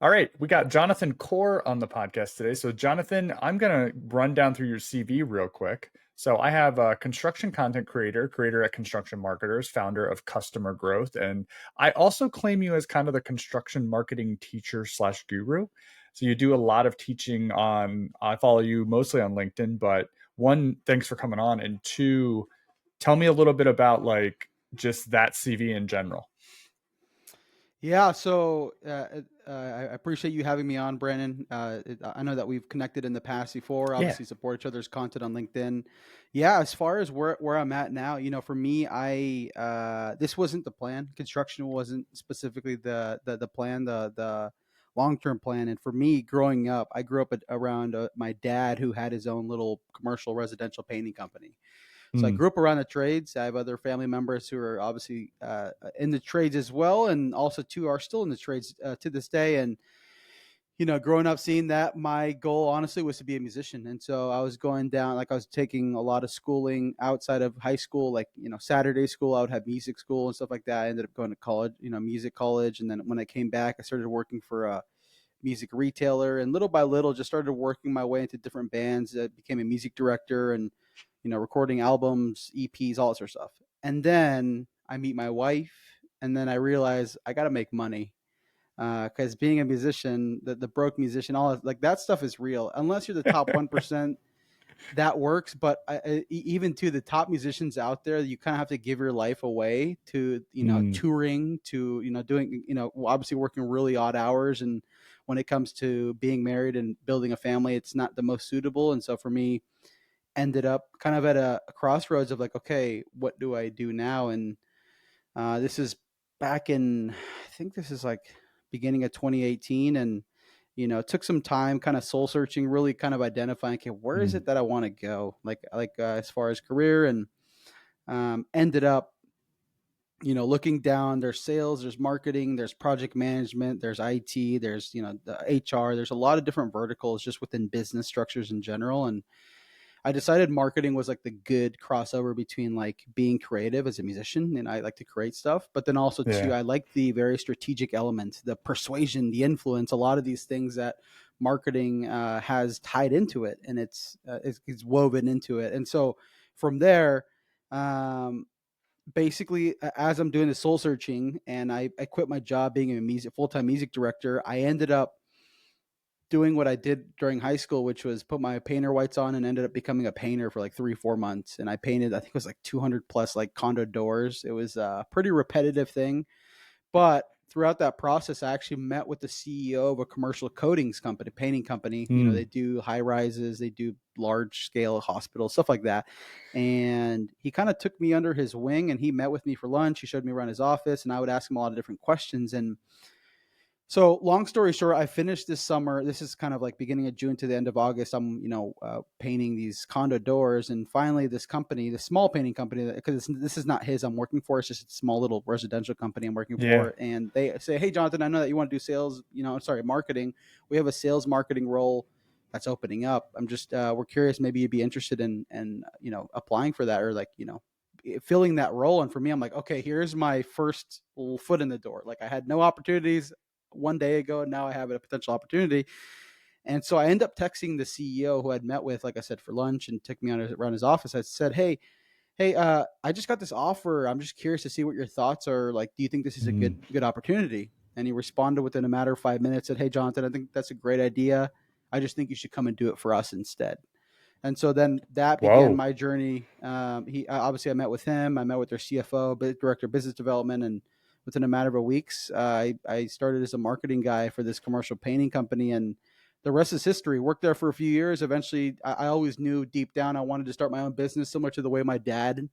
All right, we got Jonathan Core on the podcast today. So, Jonathan, I'm going to run down through your CV real quick. So, I have a construction content creator, creator at Construction Marketers, founder of Customer Growth. And I also claim you as kind of the construction marketing teacher slash guru. So, you do a lot of teaching on, I follow you mostly on LinkedIn, but one, thanks for coming on. And two, tell me a little bit about like just that CV in general. Yeah, so I appreciate you having me on, Brandon. I know that we've connected in the past before. Yeah. Obviously, support each other's content on LinkedIn. Yeah, as far as where I'm at now, for me, I this wasn't the plan. Construction wasn't specifically the plan, the long term plan. And for me, growing up, I grew up around my dad, who had his own little commercial residential painting company. So I Mm, grew up around the trades. I have other family members who are obviously in the trades as well, and also two are still in the trades to this day. And growing up seeing that, my goal honestly was to be a musician. And so I was going down, like I was taking a lot of schooling outside of high school, like Saturday school. I would have music school and stuff like that. I ended up going to college, music college, and then when I came back, I started working for a music retailer, and little by little just started working my way into different bands. I became a music director and recording albums, EPs, all that sort of stuff. And then I meet my wife, and then I realize I got to make money because being a musician, the broke musician, all that, like that stuff is real. Unless you're the top 1%, that works. But even to the top musicians out there, you kind of have to give your life away to mm, touring, to doing obviously working really odd hours. And when it comes to being married and building a family, it's not the most suitable. And so for me, ended up kind of at a crossroads of like, okay, what do I do now? And this is back in, I think this is like beginning of 2018. And, it took some time kind of soul searching, really kind of identifying, okay, where is mm, it that I want to go? As far as career, and ended up, looking down, there's sales, there's marketing, there's project management, there's IT, there's, the HR, there's a lot of different verticals just within business structures in general. And I decided marketing was like the good crossover between like being creative as a musician, and I like to create stuff, but then also too, yeah. I like the very strategic element, the persuasion, the influence, a lot of these things that marketing has tied into it, and it's woven into it. And so from there, um, basically, as I'm doing the soul searching, and I quit my job being a full time music director, I ended up doing what I did during high school, which was put my painter whites on and ended up becoming a painter for like 3, 4 months. And I painted, I think it was like 200 plus like condo doors. It was a pretty repetitive thing. But throughout that process, I actually met with the CEO of a commercial coatings company, painting company. They Mm, do high rises, they do large scale hospitals, stuff like that. And he kind of took me under his wing, and he met with me for lunch. He showed me around his office, and I would ask him a lot of different questions. And so, long story short, I finished this summer. This is kind of like beginning of June to the end of August. I'm, painting these condo doors, and finally, this company, this small painting company, because this is not his I'm working for. It's just a small little residential company I'm working yeah. for, and they say, "Hey, Jonathan, I know that you want to do sales. Sorry, marketing. We have a sales marketing role that's opening up. I'm just, we're curious. Maybe you'd be interested in applying for that, or like, filling that role." And for me, I'm like, okay, here's my first little foot in the door. Like I had no opportunities one day ago, and now I have a potential opportunity. And so I end up texting the CEO who I'd met with, like I said, for lunch, and took me around his office. I said, hey, I just got this offer. I'm just curious to see what your thoughts are. Like, do you think this is a Mm, good opportunity? And he responded within a matter of 5 minutes, said, "Hey, Jonathan, I think that's a great idea. I just think you should come and do it for us instead." And so then that began whoa. my journey. He obviously, I met with him. I met with their CFO, director of business development, and within a matter of weeks, I started as a marketing guy for this commercial painting company, and the rest is history. Worked there for a few years. Eventually, I always knew deep down I wanted to start my own business, similar to the way my dad,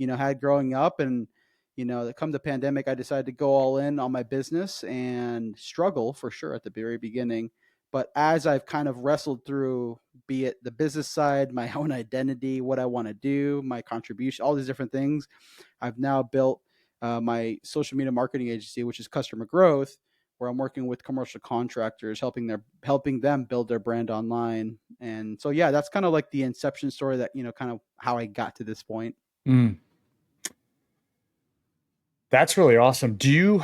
had growing up. And come the pandemic, I decided to go all in on my business and struggle for sure at the very beginning. But as I've kind of wrestled through, be it the business side, my own identity, what I want to do, my contribution, all these different things, I've now built my social media marketing agency, which is Customer Growth, where I'm working with commercial contractors, helping them build their brand online. And so, yeah, that's kind of like the inception story, that kind of how I got to this point. Mm. That's really awesome.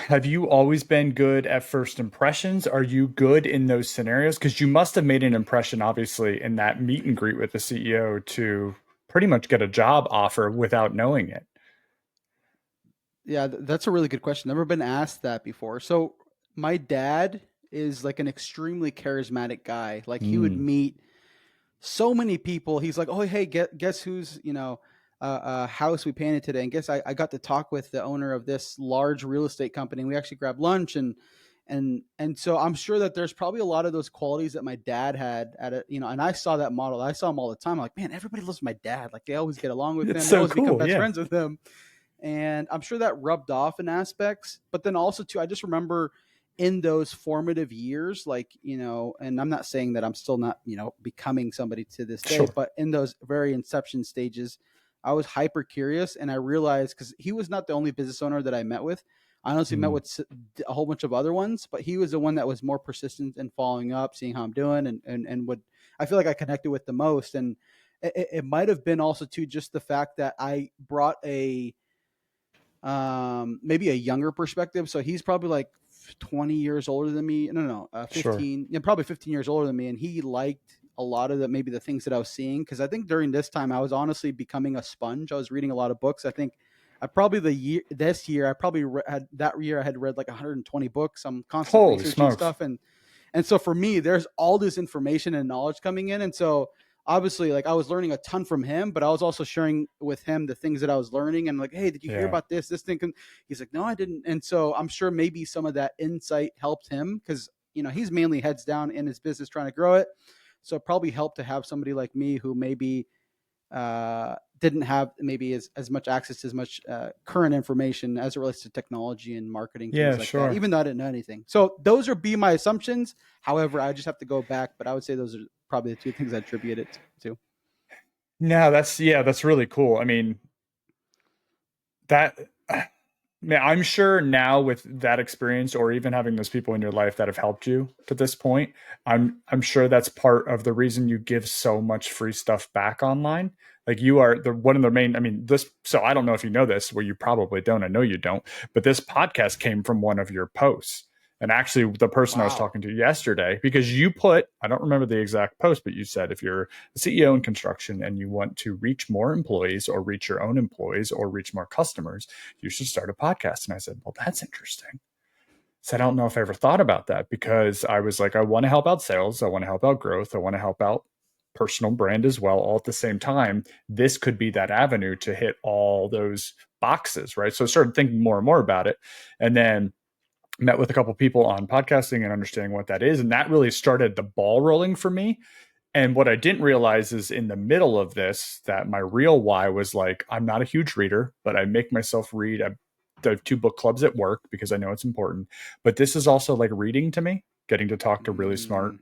Have you always been good at first impressions? Are you good in those scenarios? Because you must have made an impression, obviously, in that meet and greet with the CEO to pretty much get a job offer without knowing it. Yeah, that's a really good question. Never been asked that before. So my dad is like an extremely charismatic guy. Like he would Mm. meet so many people. He's like, oh, hey, guess who's, house we painted today. And guess I got to talk with the owner of this large real estate company. And we actually grabbed lunch and so I'm sure that there's probably a lot of those qualities that my dad had at it, and I saw that model. I saw him all the time. I'm like, man, everybody loves my dad. Like they always get along with It's him. They so always become cool. best Yeah. friends with him. And I'm sure that rubbed off in aspects. But then also too, I just remember in those formative years, like, and I'm not saying that I'm still not, becoming somebody to this day, Sure. but in those very inception stages, I was hyper curious. And I realized, because he was not the only business owner that I met with. I honestly met Mm. with a whole bunch of other ones, but he was the one that was more persistent in following up, seeing how I'm doing, and would, I feel like I connected with the most. And it might have been also too just the fact that I brought a maybe a younger perspective. So he's probably like 20 years older than me. No, Sure. 15, yeah, probably 15 years older than me. And he liked a lot of maybe the things that I was seeing. Cause I think during this time I was honestly becoming a sponge. I was reading a lot of books. I think I probably this year, I probably had that year, I had read like 120 books. I'm constantly Holy researching smokes. stuff. And so for me, there's all this information and knowledge coming in. And so obviously, like I was learning a ton from him, but I was also sharing with him the things that I was learning and like, hey, did you hear Yeah. about this thing? He's like, no, I didn't. And so I'm sure maybe some of that insight helped him because, he's mainly heads down in his business trying to grow it. So it probably helped to have somebody like me who maybe didn't have maybe as much access to as much current information as it relates to technology and marketing, things Yeah, like that, sure. even though I didn't know anything. So those would be my assumptions. However, I just have to go back, but I would say those are probably the two things I attribute it to. No, that's really cool. I mean, that man, I'm sure now with that experience or even having those people in your life that have helped you to this point, I'm sure that's part of the reason you give so much free stuff back online. Like you are the one of the main, I mean, this, so I don't know if you know this, well, you probably don't. I know you don't, but this podcast came from one of your posts. And actually, the person I was Wow. talking to yesterday, because you put, I don't remember the exact post, but you said if you're a CEO in construction and you want to reach more employees or reach your own employees or reach more customers, you should start a podcast. And I said, well, that's interesting. So I don't know if I ever thought about that because I was like, I want to help out sales. I want to help out growth. I want to help out personal brand as well, all at the same time. This could be that avenue to hit all those boxes, right? So I started thinking more and more about it. And then met with a couple people on podcasting and understanding what that is. And that really started the ball rolling for me. And what I didn't realize is in the middle of this, that my real why was like, I'm not a huge reader, but I make myself read. I have two book clubs at work because I know it's important. But this is also like reading to me, getting to talk to really smart, Mm.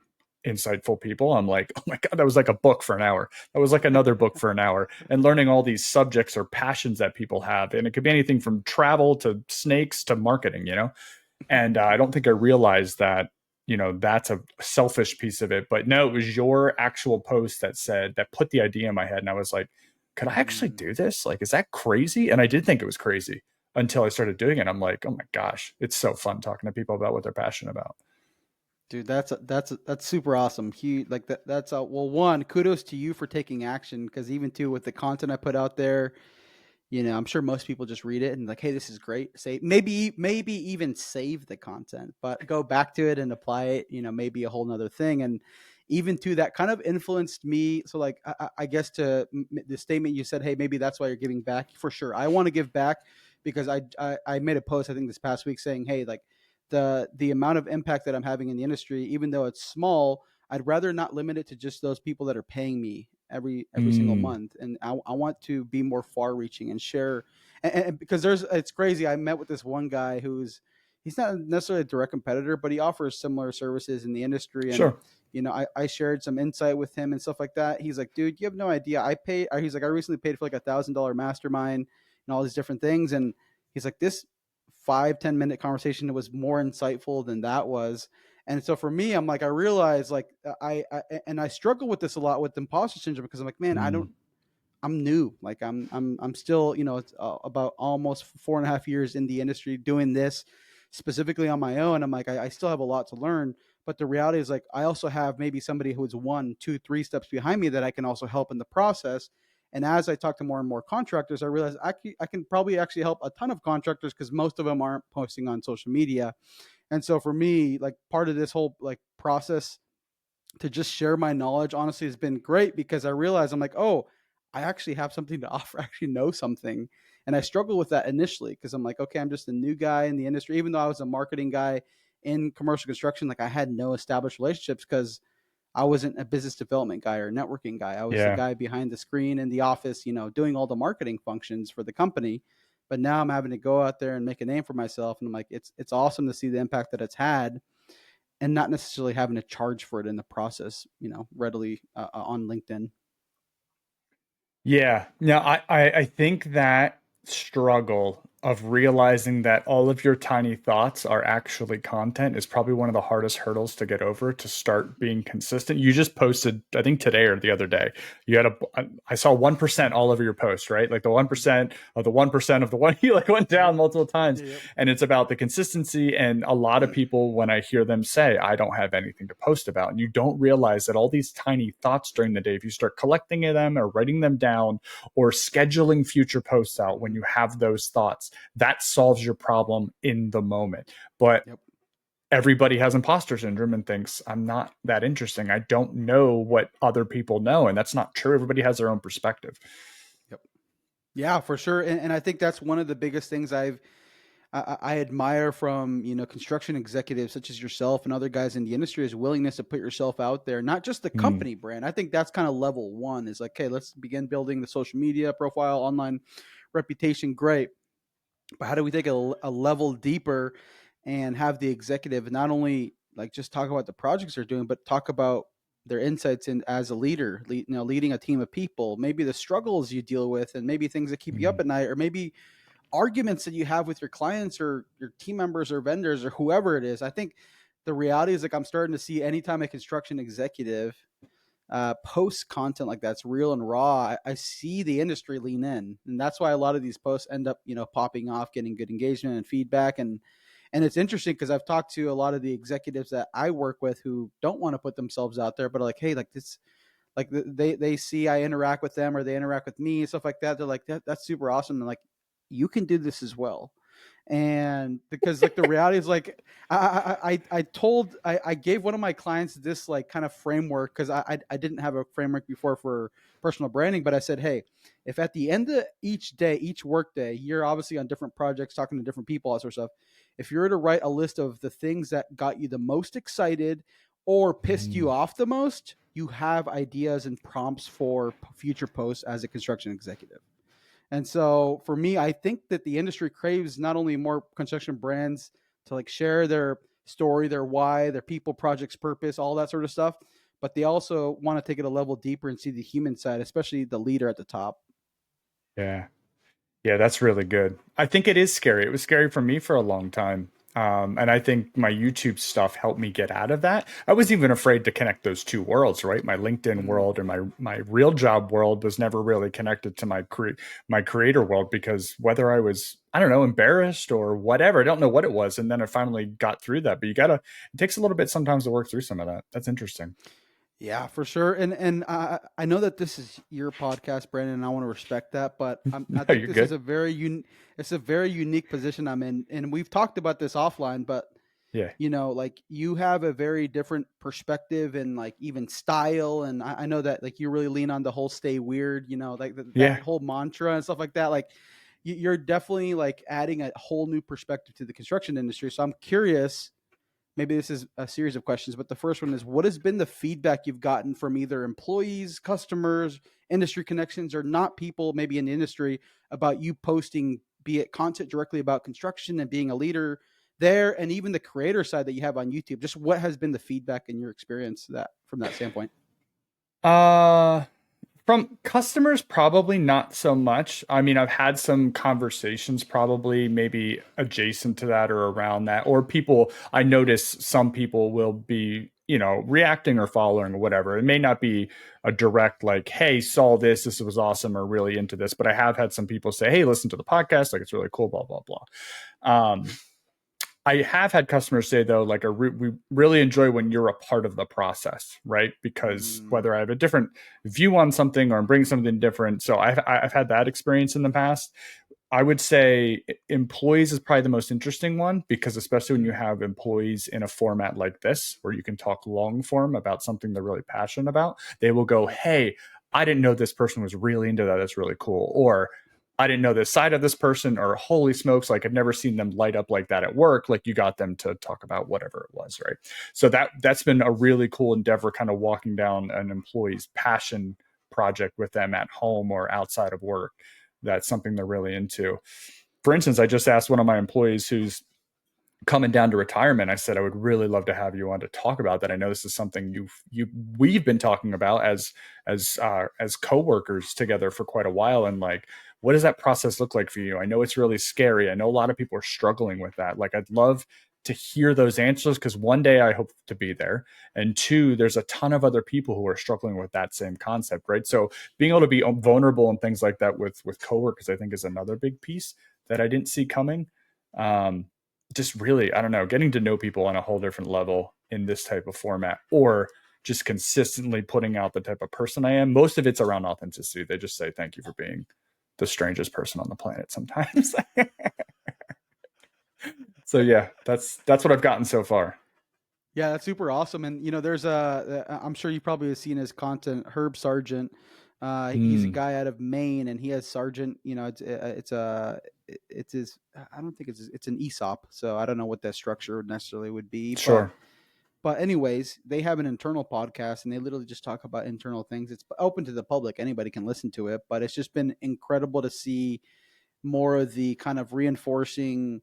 insightful people. I'm like, oh my God, that was like a book for an hour. That was like another book for an hour. And learning all these subjects or passions that people have. And it could be anything from travel to snakes to marketing, and I don't think I realized that, that's a selfish piece of it. But no, it was your actual post that said, that put the idea in my head. And I was like, could I actually Mm. do this? Like, is that crazy? And I did think it was crazy until I started doing it. I'm like, oh my gosh, it's so fun talking to people about what they're passionate about. Dude, that's super awesome. Like that's well, one, kudos to you for taking action because even too with the content I put out there, I'm sure most people just read it and like, hey, this is great. Say maybe even save the content, but go back to it and apply it. Maybe a whole nother thing. And even to that kind of influenced me. So like, I guess to the statement you said, hey, maybe that's why you're giving back for sure. I want to give back because I made a post I think this past week saying, hey, like the amount of impact that I'm having in the industry, even though it's small, I'd rather not limit it to just those people that are paying me every single Mm, month, and I want to be more far reaching and share. And because it's crazy, I met with this one guy he's not necessarily a direct competitor, but he offers similar services in the industry, and sure. I shared some insight with him and stuff like that. He's like, dude, you have no idea. He's like, I recently paid for like $1,000 mastermind and all these different things, and he's like, this 5-10 minute conversation was more insightful than that was. And so for me, I'm like, I realize like I and I struggle with this a lot with imposter syndrome because I'm like, man, Mm, I'm new. Like I'm still, it's about almost 4.5 years in the industry doing this specifically on my own. I'm like, I still have a lot to learn. But the reality is, like, I also have maybe somebody who is 1, 2, 3 steps behind me that I can also help in the process. And as I talk to more and more contractors, I realize I can probably actually help a ton of contractors because most of them aren't posting on social media. And so for me, like, part of this whole like process to just share my knowledge honestly has been great because I realize I'm like, oh, I actually have something to offer. I actually know something. And I struggled with that initially because I'm like, okay, I'm just a new guy in the industry. Even though I was a marketing guy in commercial construction, like I had no established relationships because I wasn't a business development guy or networking guy. I was the Yeah. guy behind the screen in the office, doing all the marketing functions for the company. But now I'm having to go out there and make a name for myself. And I'm like, it's awesome to see the impact that it's had and not necessarily having to charge for it in the process, readily on LinkedIn. Yeah. No, I think that struggle of realizing that all of your tiny thoughts are actually content is probably one of the hardest hurdles to get over to start being consistent. You just posted, I think today or the other day, you had I saw 1% all over your post, right? Like the 1% of the 1% of the one, you like went down Yep. multiple times. Yep. And it's about the consistency. And a lot of people, when I hear them say, I don't have anything to post about, and you don't realize that all these tiny thoughts during the day, if you start collecting them or writing them down or scheduling future posts out when you have those thoughts, that solves your problem in the moment. But Yep. everybody has imposter syndrome and thinks, I'm not that interesting. I don't know what other people know. And that's not true. Everybody has their own perspective. Yep. Yeah, for sure. And I think that's one of the biggest things I admire from construction executives such as yourself and other guys in the industry is willingness to put yourself out there, not just the Mm, company brand. I think that's kind of level one is like, okay, let's begin building the social media profile, online reputation. Great, but how do we take a level deeper and have the executive not only like just talk about the projects they're doing, but talk about their insights in as a leader, leading a team of people, maybe the struggles you deal with, and maybe things that keep you up mm, at night, or maybe arguments that you have with your clients or your team members or vendors or whoever it is. I think the reality is like I'm starting to see anytime a construction executive posts content like that's real and raw, I see the industry lean in, and that's why a lot of these posts end up popping off, getting good engagement and feedback. And it's interesting because I've talked to a lot of the executives that I work with who don't want to put themselves out there, but are like, hey, like this, like they see I interact with them or they interact with me and stuff like that. They're like, that's super awesome. And like, you can do this as well. And because like the reality is like I gave one of my clients this like kind of framework because I didn't have a framework before for personal branding, but I said, hey, if at the end of each day, each work day, you're obviously on different projects, talking to different people, all that sort of stuff. If you were to write a list of the things that got you the most excited or pissed you mm. off the most, you have ideas and prompts for future posts as a construction executive. And so for me, I think that the industry craves not only more construction brands to like share their story, their why, their people, projects, purpose, all that sort of stuff, but they also want to take it a level deeper and see the human side, especially the leader at the top. Yeah. Yeah, that's really good. I think it is scary. It was scary for me for a long time. And I think my YouTube stuff helped me get out of that. I was even afraid to connect those two worlds, right? My LinkedIn Mm. world and my real job world was never really connected to my creator world because whether I was, I don't know, embarrassed or whatever, I don't know what it was. And then I finally got through that. But it takes a little bit sometimes to work through some of that. That's interesting. Yeah, for sure. And I know that this is your podcast, Brandon, and I want to respect that. But I No, think you're this is good. a it's a very unique position I'm in, and we've talked about this offline. But Yeah. like you have a very different perspective and like even style. And I know that like you really lean on the whole stay weird, like that Yeah. whole mantra and stuff like that. Like you're definitely like adding a whole new perspective to the construction industry. So I'm curious, maybe this is a series of questions, but the first one is what has been the feedback you've gotten from either employees, customers, industry connections, or not people maybe in the industry about you posting, be it content directly about construction and being a leader there, and even the creator side that you have on YouTube? Just what has been the feedback in your experience that from that standpoint? Uh From customers, probably not so much. I mean, I've had some conversations probably maybe adjacent to that or around that, or people, I notice some people will be reacting or following or whatever. It may not be a direct like, hey, saw this was awesome, or really into this, but I have had some people say, hey, listen to the podcast, like it's really cool, blah blah blah. I have had customers say though, like we really enjoy when you're a part of the process, right? Because whether I have a different view on something or I'm bringing something different, so I've had that experience in the past. I would say employees is probably the most interesting one, because especially when you have employees in a format like this, where you can talk long form about something they're really passionate about, they will go, hey, I didn't know this person was really into that. That's really cool. Or I didn't know this side of this person, or holy smokes, like I've never seen them light up like that at work. Like you got them to talk about whatever it was, right? So that's been a really cool endeavor, kind of walking down an employee's passion project with them at home or outside of work. That's something they're really into. For instance, I just asked one of my employees who's coming down to retirement. I said, I would really love to have you on to talk about that. I know this is something we've been talking about as coworkers together for quite a while. And like, what does that process look like for you? I know it's really scary. I know a lot of people are struggling with that. Like, I'd love to hear those answers, because one day I hope to be there. And two, there's a ton of other people who are struggling with that same concept, right? So being able to be vulnerable and things like that with coworkers, I think is another big piece that I didn't see coming. Just really, I don't know, getting to know people on a whole different level in this type of format, or just consistently putting out the type of person I am. Most of it's around authenticity. They just say, thank you for being the strangest person on the planet sometimes. So yeah, that's what I've gotten so far. Yeah, that's super awesome. And there's I'm sure you probably have seen his content, Herb Sargent. He's a guy out of Maine, and he has Sargent. It's his. I don't think it's an ESOP, so I don't know what that structure necessarily would be. Sure. But anyways, they have an internal podcast, and they literally just talk about internal things. It's open to the public; anybody can listen to it. But it's just been incredible to see more of the kind of reinforcing,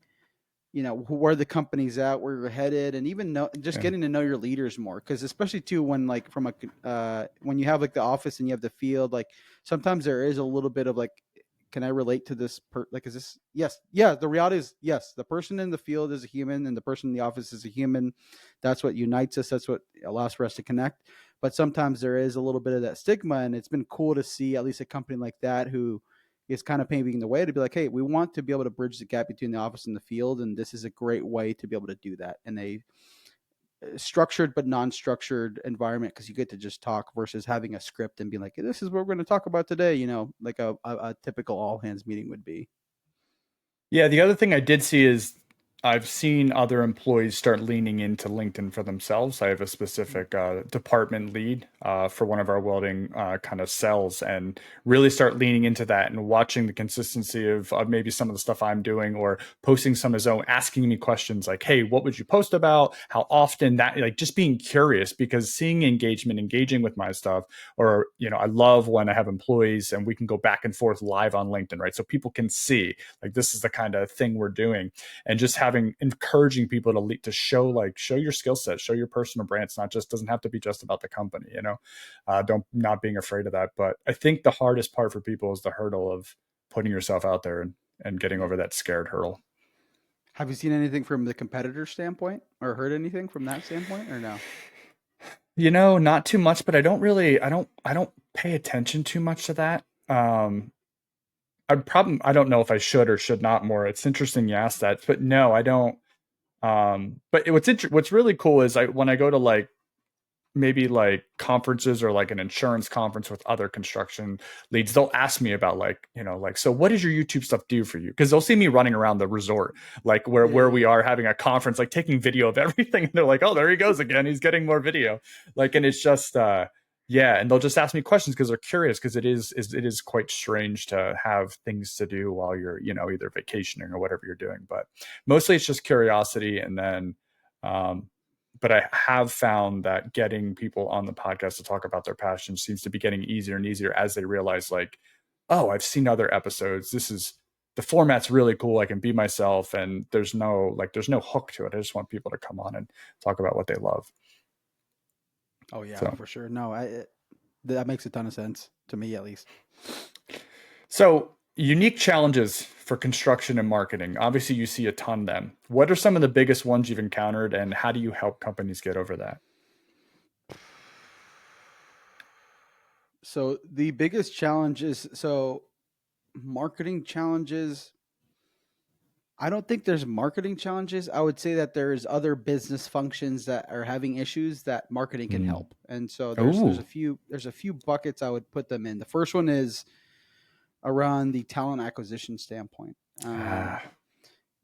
where the company's at, where you're headed, and even getting to know your leaders more. Because especially too, when like when you have like the office and you have the field, like sometimes there is a little bit of like, can I relate to this? Is this? Yes. Yeah. The reality is, yes, the person in the field is a human, and the person in the office is a human. That's what unites us. That's what allows for us to connect. But sometimes there is a little bit of that stigma, and it's been cool to see at least a company like that who is kind of paving the way to be like, hey, we want to be able to bridge the gap between the office and the field, and this is a great way to be able to do that in a structured but non-structured environment, because you get to just talk versus having a script and being like, hey, this is what we're going to talk about today, like a typical all hands meeting would be. Yeah, the other thing I did see is I've seen other employees start leaning into LinkedIn for themselves. I have a specific department lead for one of our welding kind of cells, and really start leaning into that and watching the consistency of maybe some of the stuff I'm doing, or posting some of his own, asking me questions like, hey, what would you post about? How often? That, like, just being curious, because seeing engaging with my stuff, or, I love when I have employees and we can go back and forth live on LinkedIn, right? So people can see like, this is the kind of thing we're doing, and just encouraging people to show your skill set, show your personal brand. It's doesn't have to be just about the company, not being afraid of that. But I think the hardest part for people is the hurdle of putting yourself out there and getting over that scared hurdle. Have you seen anything from the competitor standpoint, or heard anything from that standpoint, or no? Not too much, but I don't pay attention too much to that. I don't know if I should or should not more. It's interesting you asked that, but no, I don't. But what's really cool is when I go to like maybe like conferences, or like an insurance conference with other construction leads, they'll ask me about so what does your YouTube stuff do for you? Because they'll see me running around the resort, like where we are having a conference, like taking video of everything, and they're like, oh, there he goes again, he's getting more video, and it's just yeah, and they'll just ask me questions because they're curious, because it is quite strange to have things to do while you're either vacationing or whatever you're doing. But mostly it's just curiosity. And then but I have found that getting people on the podcast to talk about their passion seems to be getting easier and easier as they realize, like, oh, I've seen other episodes. The format's really cool. I can be myself, and there's no hook to it. I just want people to come on and talk about what they love. Oh yeah, for sure. No, that makes a ton of sense to me, at least. So, unique challenges for construction and marketing. Obviously, you see a ton of them. What are some of the biggest ones you've encountered, and how do you help companies get over that? So the biggest challenge is marketing challenges. I don't think there's marketing challenges. I would say that there's other business functions that are having issues that marketing can Mm. help. And so there's Oh, a few buckets I would put them in. The first one is around the talent acquisition standpoint. ah,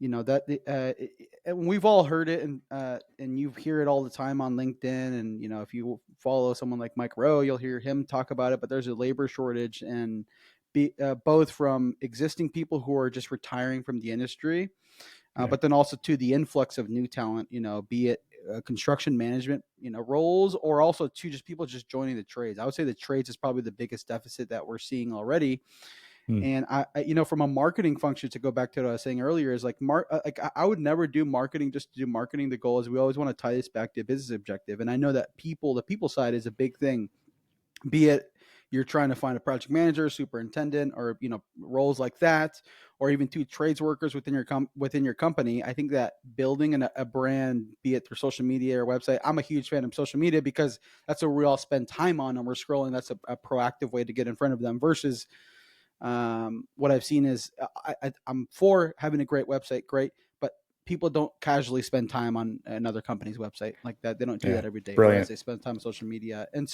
You know that and we've all heard it, and you hear it all the time on LinkedIn, and you know, if you follow someone like Mike Rowe, you'll hear him talk about it. But there's a labor shortage, and both from existing people who are just retiring from the industry, yeah. but then also to the influx of new talent, you know, be it construction management, you know, roles, or also to just people just joining the trades. I would say the trades is probably the biggest deficit that we're seeing already. Mm. And you know, from a marketing function, to go back to what I was saying earlier, is like I would never do marketing just to do marketing. The goal is we always want to tie this back to a business objective. And I know that the people side is a big thing, be it you're trying to find a project manager, superintendent, or you know, roles like that, or even two trades workers within within your company. I think that building a brand, be it through social media or website, I'm a huge fan of social media because that's what we all spend time on, and we're scrolling. That's a proactive way to get in front of them versus what I've seen is I'm for having a great website, great, but people don't casually spend time on another company's website like that. They don't do Yeah. that every day, whereas Brilliant. they spend time on social media. And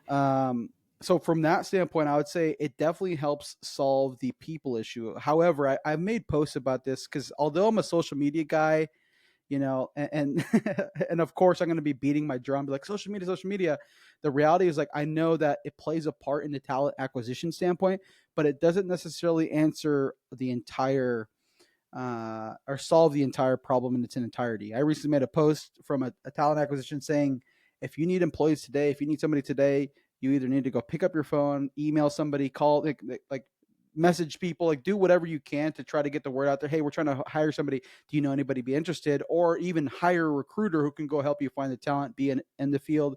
um, so from that standpoint, I would say it definitely helps solve the people issue. However, I've made posts about this because although I'm a social media guy, you know, and of course I'm going to be beating my drum, be like social media. The reality is like I know that it plays a part in the talent acquisition standpoint, but it doesn't necessarily answer the entire or solve the entire problem in its entirety. I recently made a post from a talent acquisition saying, if you need employees today, if you need somebody today, you either need to go pick up your phone, email somebody, call, like message people, like do whatever you can to try to get the word out there. Hey, we're trying to hire somebody. Do you know anybody be interested? Or even hire a recruiter who can go help you find the talent, be in the field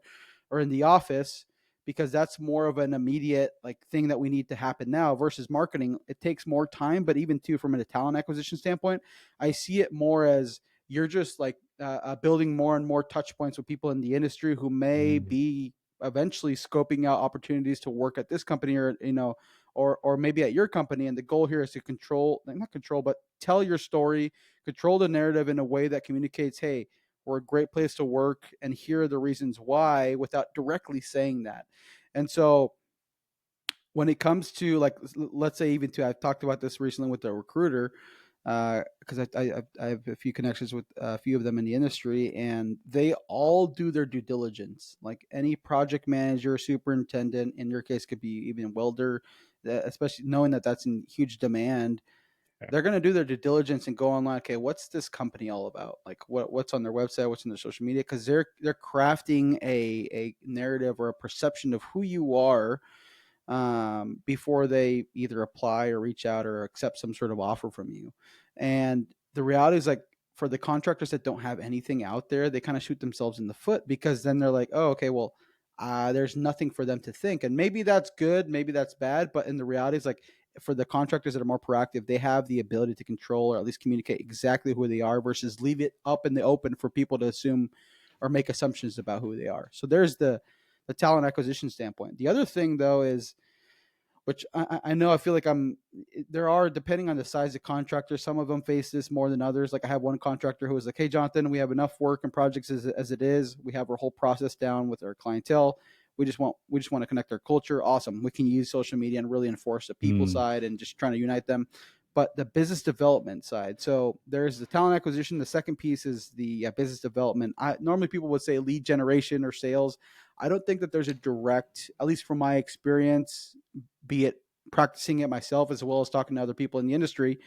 or in the office, because that's more of an immediate like thing that we need to happen now versus marketing. It takes more time, but even too from a talent acquisition standpoint, I see it more as you're just like building more and more touch points with people in the industry who may Mm. be eventually scoping out opportunities to work at this company, or you know, or maybe at your company. And the goal here is to control, like not control, but tell your story, control the narrative in a way that communicates, hey, we're a great place to work and here are the reasons why, without directly saying that. And so when it comes to like, let's say even to, I've talked about this recently with a recruiter, because I have a few connections with a few of them in the industry, and they all do their due diligence. Like any project manager, superintendent, in your case, could be even welder, especially knowing that that's in huge demand. Yeah. They're going to do their due diligence and go online. Okay, what's this company all about? Like what's on their website, what's on their social media? Because they're crafting a narrative or a perception of who you are before they either apply or reach out or accept some sort of offer from you. And the reality is like for the contractors that don't have anything out there, they kind of shoot themselves in the foot because then they're like, oh, okay, well, there's nothing for them to think. And maybe that's good, maybe that's bad. But in the reality is like for the contractors that are more proactive, they have the ability to control or at least communicate exactly who they are versus leave it up in the open for people to assume or make assumptions about who they are. So there's the talent acquisition standpoint. The other thing though is, which I know I feel like there are, depending on the size of contractor, some of them face this more than others. Like I have one contractor who was like, hey, Jonathan, we have enough work and projects as it is. We have our whole process down with our clientele. We just want to connect our culture. Awesome. We can use social media and really enforce the people Mm. side and just trying to unite them. But the business development side. So there's the talent acquisition. The second piece is the business development. Normally people would say lead generation or sales. I don't think that there's a direct, at least from my experience, be it practicing it myself as well as talking to other people in the industry,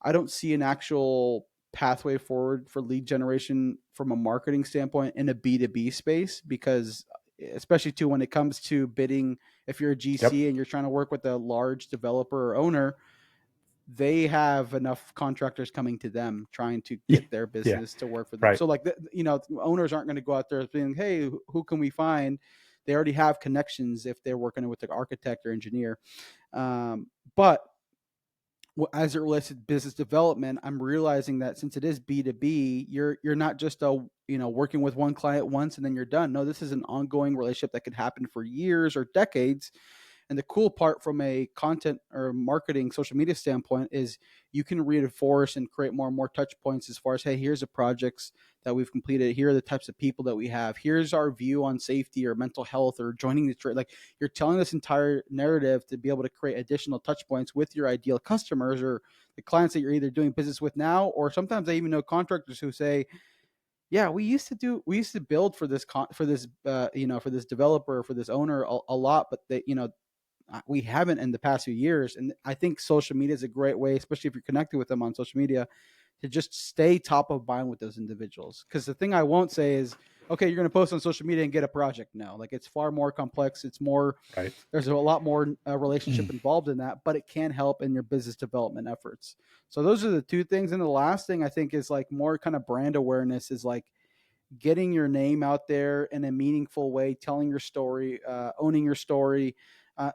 I don't see an actual pathway forward for lead generation from a marketing standpoint in a B2B space because especially too when it comes to bidding, if you're a Yep. GC and you're trying to work with a large developer or owner, they have enough contractors coming to them trying to Yeah. get their Yeah. business to work for them. Right. So like you know, owners aren't going to go out there being, hey, who can we find? They already have connections if they're working with the architect or engineer. But as it relates to business development, I'm realizing that since it is B2B, you're not just working with one client once and then you're done. No, this is an ongoing relationship that could happen for years or decades. And the cool part from a content or marketing social media standpoint is you can reinforce and create more and more touch points as far as, hey, here's the projects that we've completed. Here are the types of people that we have. Here's our view on safety or mental health or joining the trade. Like, you're telling this entire narrative to be able to create additional touch points with your ideal customers or the clients that you're either doing business with now, or sometimes I even know contractors who say, yeah, we used to build for this for this developer, for this owner a lot, but we haven't in the past few years. And I think social media is a great way, especially if you're connected with them on social media, to just stay top of mind with those individuals. Because the thing I won't say is, okay, you're going to post on social media and get a project. No, like, it's far more complex. It's more, Right. there's a lot more relationship involved in that, but it can help in your business development efforts. So those are the two things. And the last thing I think is like more kind of brand awareness, is like getting your name out there in a meaningful way, telling your story, owning your story, uh,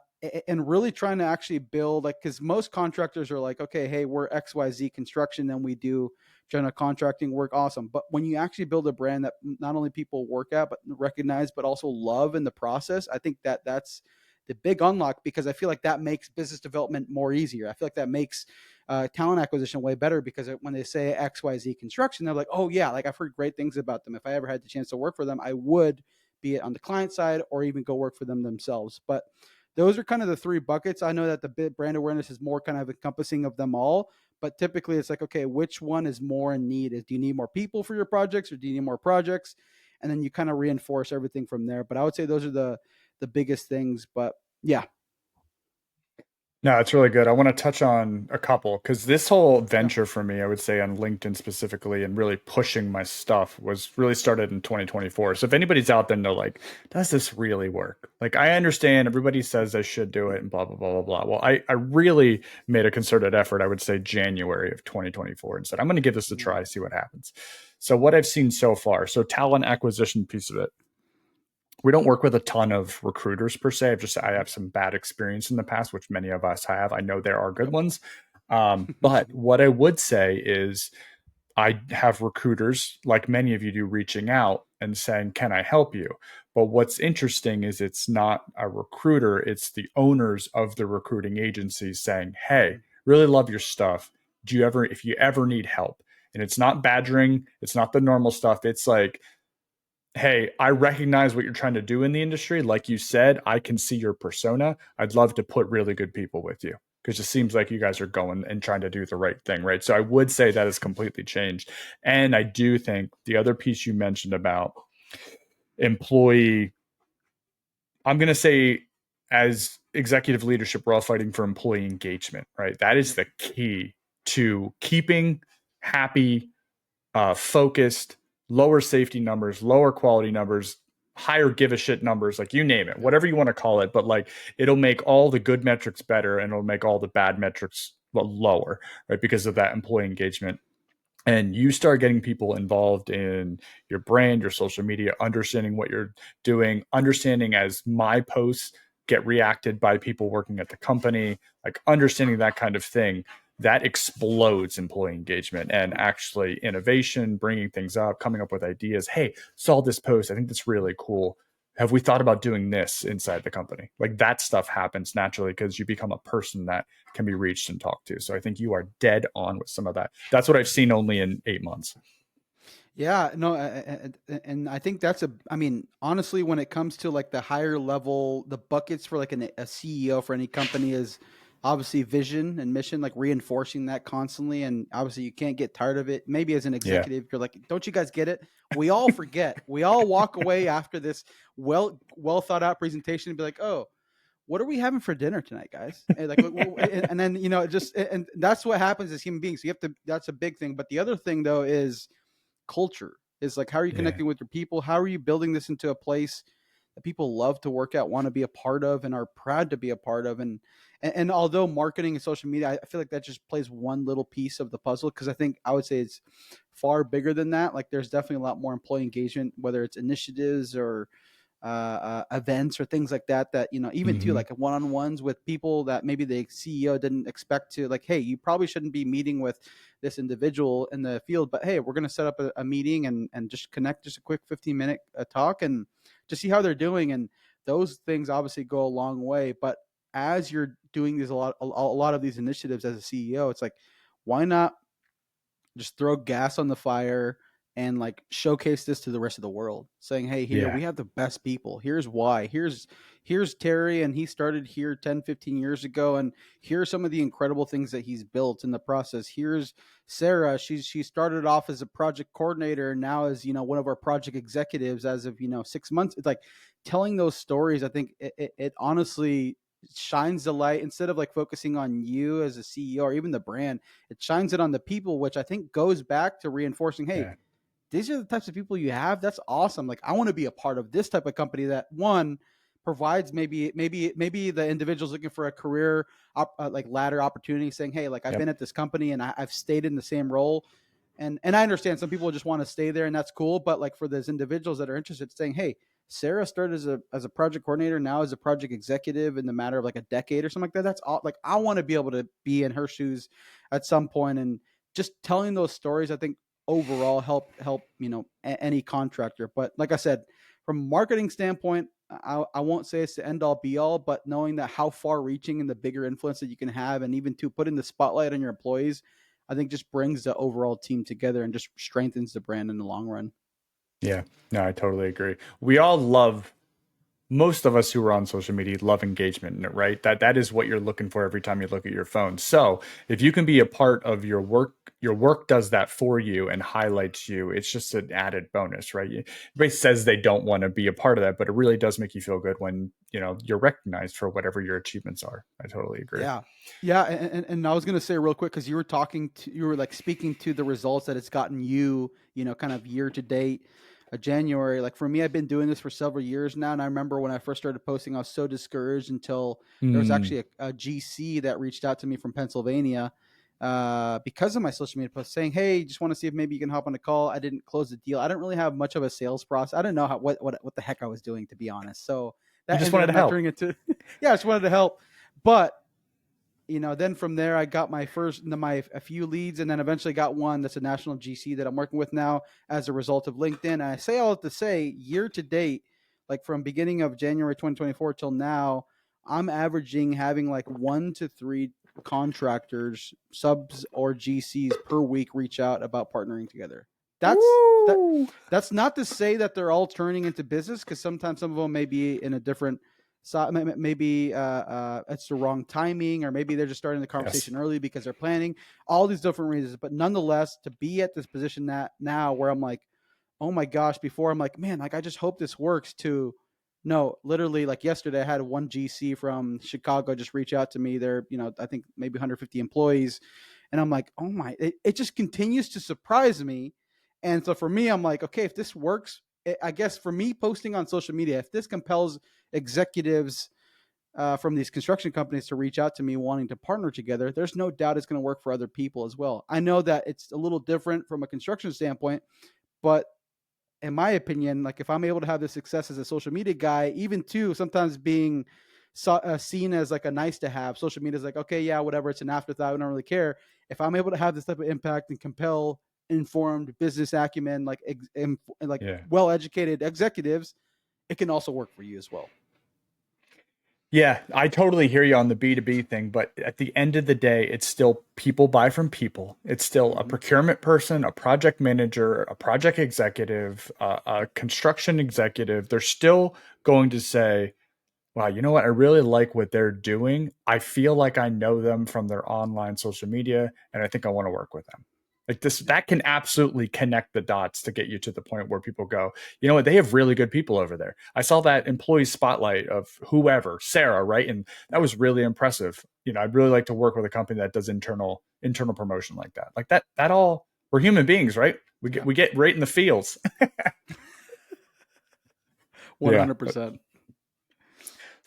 and really trying to actually build, like, because most contractors are like, okay, hey, we're XYZ construction and we do general contracting work. Awesome. But when you actually build a brand that not only people work at, but recognize, but also love in the process, I think that that's the big unlock, because I feel like that makes business development more easier. I feel like that makes talent acquisition way better, because when they say XYZ construction, they're like, oh yeah, like, I've heard great things about them. If I ever had the chance to work for them, I would, be it on the client side or even go work for them themselves. But those are kind of the three buckets. I know that the brand awareness is more kind of encompassing of them all, but typically it's like, okay, which one is more in need? Do you need more people for your projects, or do you need more projects? And then you kind of reinforce everything from there. But I would say those are the biggest things. But yeah. No, it's really good. I want to touch on a couple because this whole venture for me, I would say on LinkedIn specifically, and really pushing my stuff was really started in 2024. So if anybody's out there and they're like, does this really work? Like, I understand everybody says I should do it and blah, blah, blah, blah, blah. Well, I really made a concerted effort, I would say January of 2024, and said, I'm going to give this a try, see what happens. So what I've seen so far, so talent acquisition piece of it, we don't work with a ton of recruiters per se. I have some bad experience in the past, which many of us have. I know there are good ones. But what I would say is I have recruiters, like many of you do, reaching out and saying, can I help you? But what's interesting is it's not a recruiter, it's the owners of the recruiting agencies saying, hey, really love your stuff. If you ever need help? And it's not badgering, it's not the normal stuff. It's like, hey, I recognize what you're trying to do in the industry. Like you said, I can see your persona. I'd love to put really good people with you because it seems like you guys are going and trying to do the right thing, right? So I would say that has completely changed. And I do think the other piece you mentioned about employee, I'm going to say, as executive leadership, we're all fighting for employee engagement, right? That is the key to keeping happy, focused, lower safety numbers, lower quality numbers, higher give a shit numbers, like you name it, whatever you want to call it. But like, it'll make all the good metrics better and it'll make all the bad metrics lower, right? Because of that employee engagement. And you start getting people involved in your brand, your social media, understanding what you're doing, understanding as my posts get reacted by people working at the company, like understanding that kind of thing, that explodes employee engagement and actually innovation, bringing things up, coming up with ideas. Hey, saw this post. I think that's really cool. Have we thought about doing this inside the company? Like, that stuff happens naturally because you become a person that can be reached and talked to. So I think you are dead on with some of that. That's what I've seen only in 8 months. Yeah, no, and I think that's I mean, honestly, when it comes to like the higher level, the buckets for like a CEO for any company is obviously vision and mission, like reinforcing that constantly. And obviously, you can't get tired of it. Maybe as an Yeah. executive, you're like, don't you guys get it? We all forget. We all walk away after this well thought out presentation and be like, oh, what are we having for dinner tonight, guys? And like, and then and that's what happens as human beings. You have to. That's a big thing. But the other thing though is culture. Is like, how are you Yeah. connecting with your people? How are you building this into a place that people love to work at, want to be a part of, and are proud to be a part of? And although marketing and social media, I feel like that just plays one little piece of the puzzle, because I think I would say it's far bigger than that. Like, there's definitely a lot more employee engagement, whether it's initiatives or events or things like that, that, even too, Hmm. like one-on-ones with people that maybe the CEO didn't expect to, like, hey, you probably shouldn't be meeting with this individual in the field, but hey, we're going to set up a meeting and just connect, just a quick 15-minute talk, and just see how they're doing. And those things obviously go a long way. But as you're doing these, a lot of these initiatives as a CEO, it's like, why not just throw gas on the fire and like showcase this to the rest of the world, saying, hey, here Yeah. we have the best people, here's why, here's Terry, and he started here 10, 15 years ago, and here's some of the incredible things that he's built in the process. Here's Sarah, she started off as a project coordinator and now is, one of our project executives as of, 6 months. It's like telling those stories. I think it honestly shines the light, instead of like focusing on you as a CEO or even the brand, it shines it on the people, which I think goes back to reinforcing, hey, Yeah. these are the types of people you have. That's awesome. Like, I want to be a part of this type of company that, one, provides maybe the individuals looking for a career like ladder opportunity, saying, hey, like, I've Yep. been at this company and I've stayed in the same role. And I understand some people just want to stay there, and that's cool. But like, for those individuals that are interested, saying, hey, Sarah started as a project coordinator, now as a project executive in the matter of like a decade or something like that. That's all. Like, I want to be able to be in her shoes at some point, and just telling those stories, I think, overall help any contractor. But like I said, from a marketing standpoint, I won't say it's the end all be all, but knowing that how far reaching and the bigger influence that you can have, and even to putting the spotlight on your employees, I think just brings the overall team together and just strengthens the brand in the long run. Yeah. No, I totally agree. We all love most of us who are on social media love engagement, right? That is what you're looking for every time you look at your phone. So if you can be a part of your work does that for you and highlights you. It's just an added bonus, right? Everybody says they don't want to be a part of that, but it really does make you feel good when you're recognized for whatever your achievements are. I totally agree. Yeah. Yeah. And I was going to say real quick, because you were like speaking to the results that it's gotten you, kind of year to date, January. Like, for me, I've been doing this for several years now. And I remember when I first started posting, I was so discouraged until there was Mm, actually a GC that reached out to me from Pennsylvania because of my social media post, saying, hey, just want to see if maybe you can hop on a call. I didn't close the deal. I didn't really have much of a sales process. I didn't know what the heck I was doing, to be honest. So you that just ended wanted up to not help. turning into, yeah, I just wanted to help. But then from there, I got my a few leads, and then eventually got one that's a national GC that I'm working with now as a result of LinkedIn. And I say all to say, year to date, like from beginning of January 2024 till now, I'm averaging having like 1 to 3 contractors, subs or GCs per week reach out about partnering together. That's that. Woo! That's not to say that they're all turning into business, because sometimes some of them may be in a different, so maybe it's the wrong timing, or maybe they're just starting the Yes. conversation early because they're planning, all these different reasons. But nonetheless, to be at this position that now, where I'm like, oh my gosh, before I'm like, man, like, I just hope this works, to no, literally, like yesterday, I had one GC from Chicago just reach out to me. They're, I think maybe 150 employees. And I'm like, oh my, it just continues to surprise me. And so for me, I'm like, okay, if this works, I guess for me, posting on social media, if this compels executives from these construction companies to reach out to me wanting to partner together, there's no doubt it's going to work for other people as well. I know that it's a little different from a construction standpoint, but in my opinion, like, if I'm able to have the success as a social media guy, even too, sometimes being seen as like a nice to have, social media is like, okay, yeah, whatever, it's an afterthought, I don't really care. If I'm able to have this type of impact and compel informed business acumen, like Yeah. well educated executives, it can also work for you as well. Yeah, I totally hear you on the B2B thing, but at the end of the day, it's still people buy from people. It's still a Mm-hmm. procurement person, a project manager, a project executive, a construction executive. They're still going to say, wow, you know what? I really like what they're doing. I feel like I know them from their online social media, and I think I want to work with them. Like this, Yeah. that can absolutely connect the dots to get you to the point where people go, you know what? They have really good people over there. I saw that employee spotlight of whoever, Sarah, right? And that was really impressive. I'd really like to work with a company that does internal promotion like that. Like that all, we're human beings, right? We get Yeah. we get right in the fields. Yeah. 100%.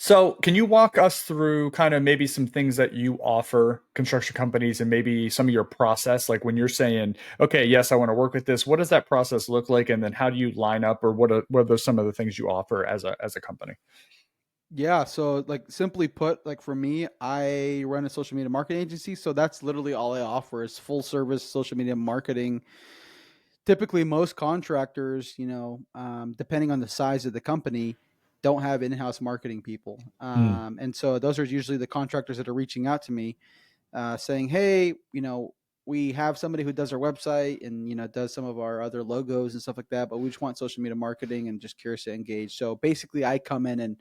So, can you walk us through kind of maybe some things that you offer construction companies and maybe some of your process? Like when you're saying, okay, yes, I want to work with this, what does that process look like? And then how do you line up, or what are those some of the things you offer as a company? Yeah, so like simply put, like for me, I run a social media marketing agency, so that's literally all I offer is full service social media marketing. Typically, most contractors, depending on the size of the company, don't have in-house marketing people, Mm, and so those are usually the contractors that are reaching out to me, saying, "Hey, we have somebody who does our website and does some of our other logos and stuff like that, but we just want social media marketing and just curious to engage." So basically, I come in and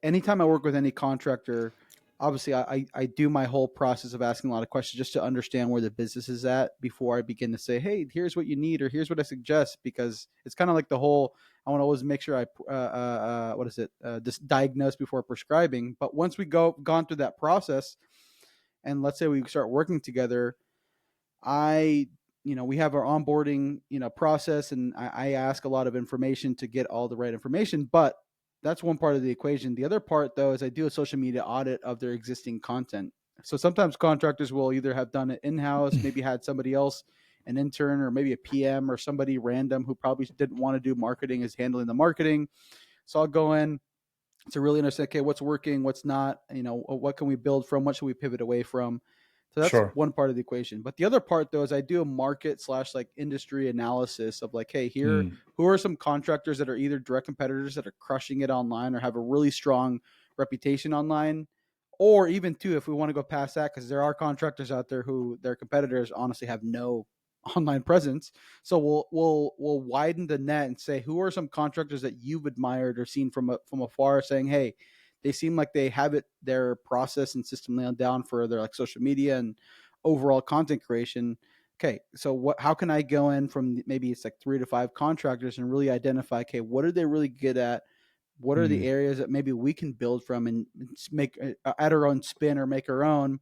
anytime I work with any contractor, obviously I do my whole process of asking a lot of questions just to understand where the business is at before I begin to say, hey, here's what you need or here's what I suggest, because it's kind of like the whole, I want to always make sure what is it, just diagnose before prescribing. But once we gone through that process, and let's say we start working together, I we have our onboarding process, and I ask a lot of information to get all the right information. But that's one part of the equation. The other part, though, is I do a social media audit of their existing content. So sometimes contractors will either have done it in house, maybe had somebody else, an intern, or maybe a PM or somebody random who probably didn't want to do marketing is handling the marketing. So I'll go in to really understand, okay, what's working, what's not, what can we build from, what should we pivot away from. So that's sure. one part of the equation. But the other part, though, is I do a market slash like industry analysis of like, hey, here, Mm, who are some contractors that are either direct competitors that are crushing it online or have a really strong reputation online, or even too, if we want to go past that, because there are contractors out there who their competitors honestly have no online presence. So we'll widen the net and say, who are some contractors that you've admired or seen from afar, saying, hey, they seem like they have their process and system nailed down for their like social media and overall content creation. Okay, so how can I go in from maybe it's like 3 to 5 contractors and really identify, okay, what are they really good at? What are the mm, areas that maybe we can build from and make add our own spin or make our own?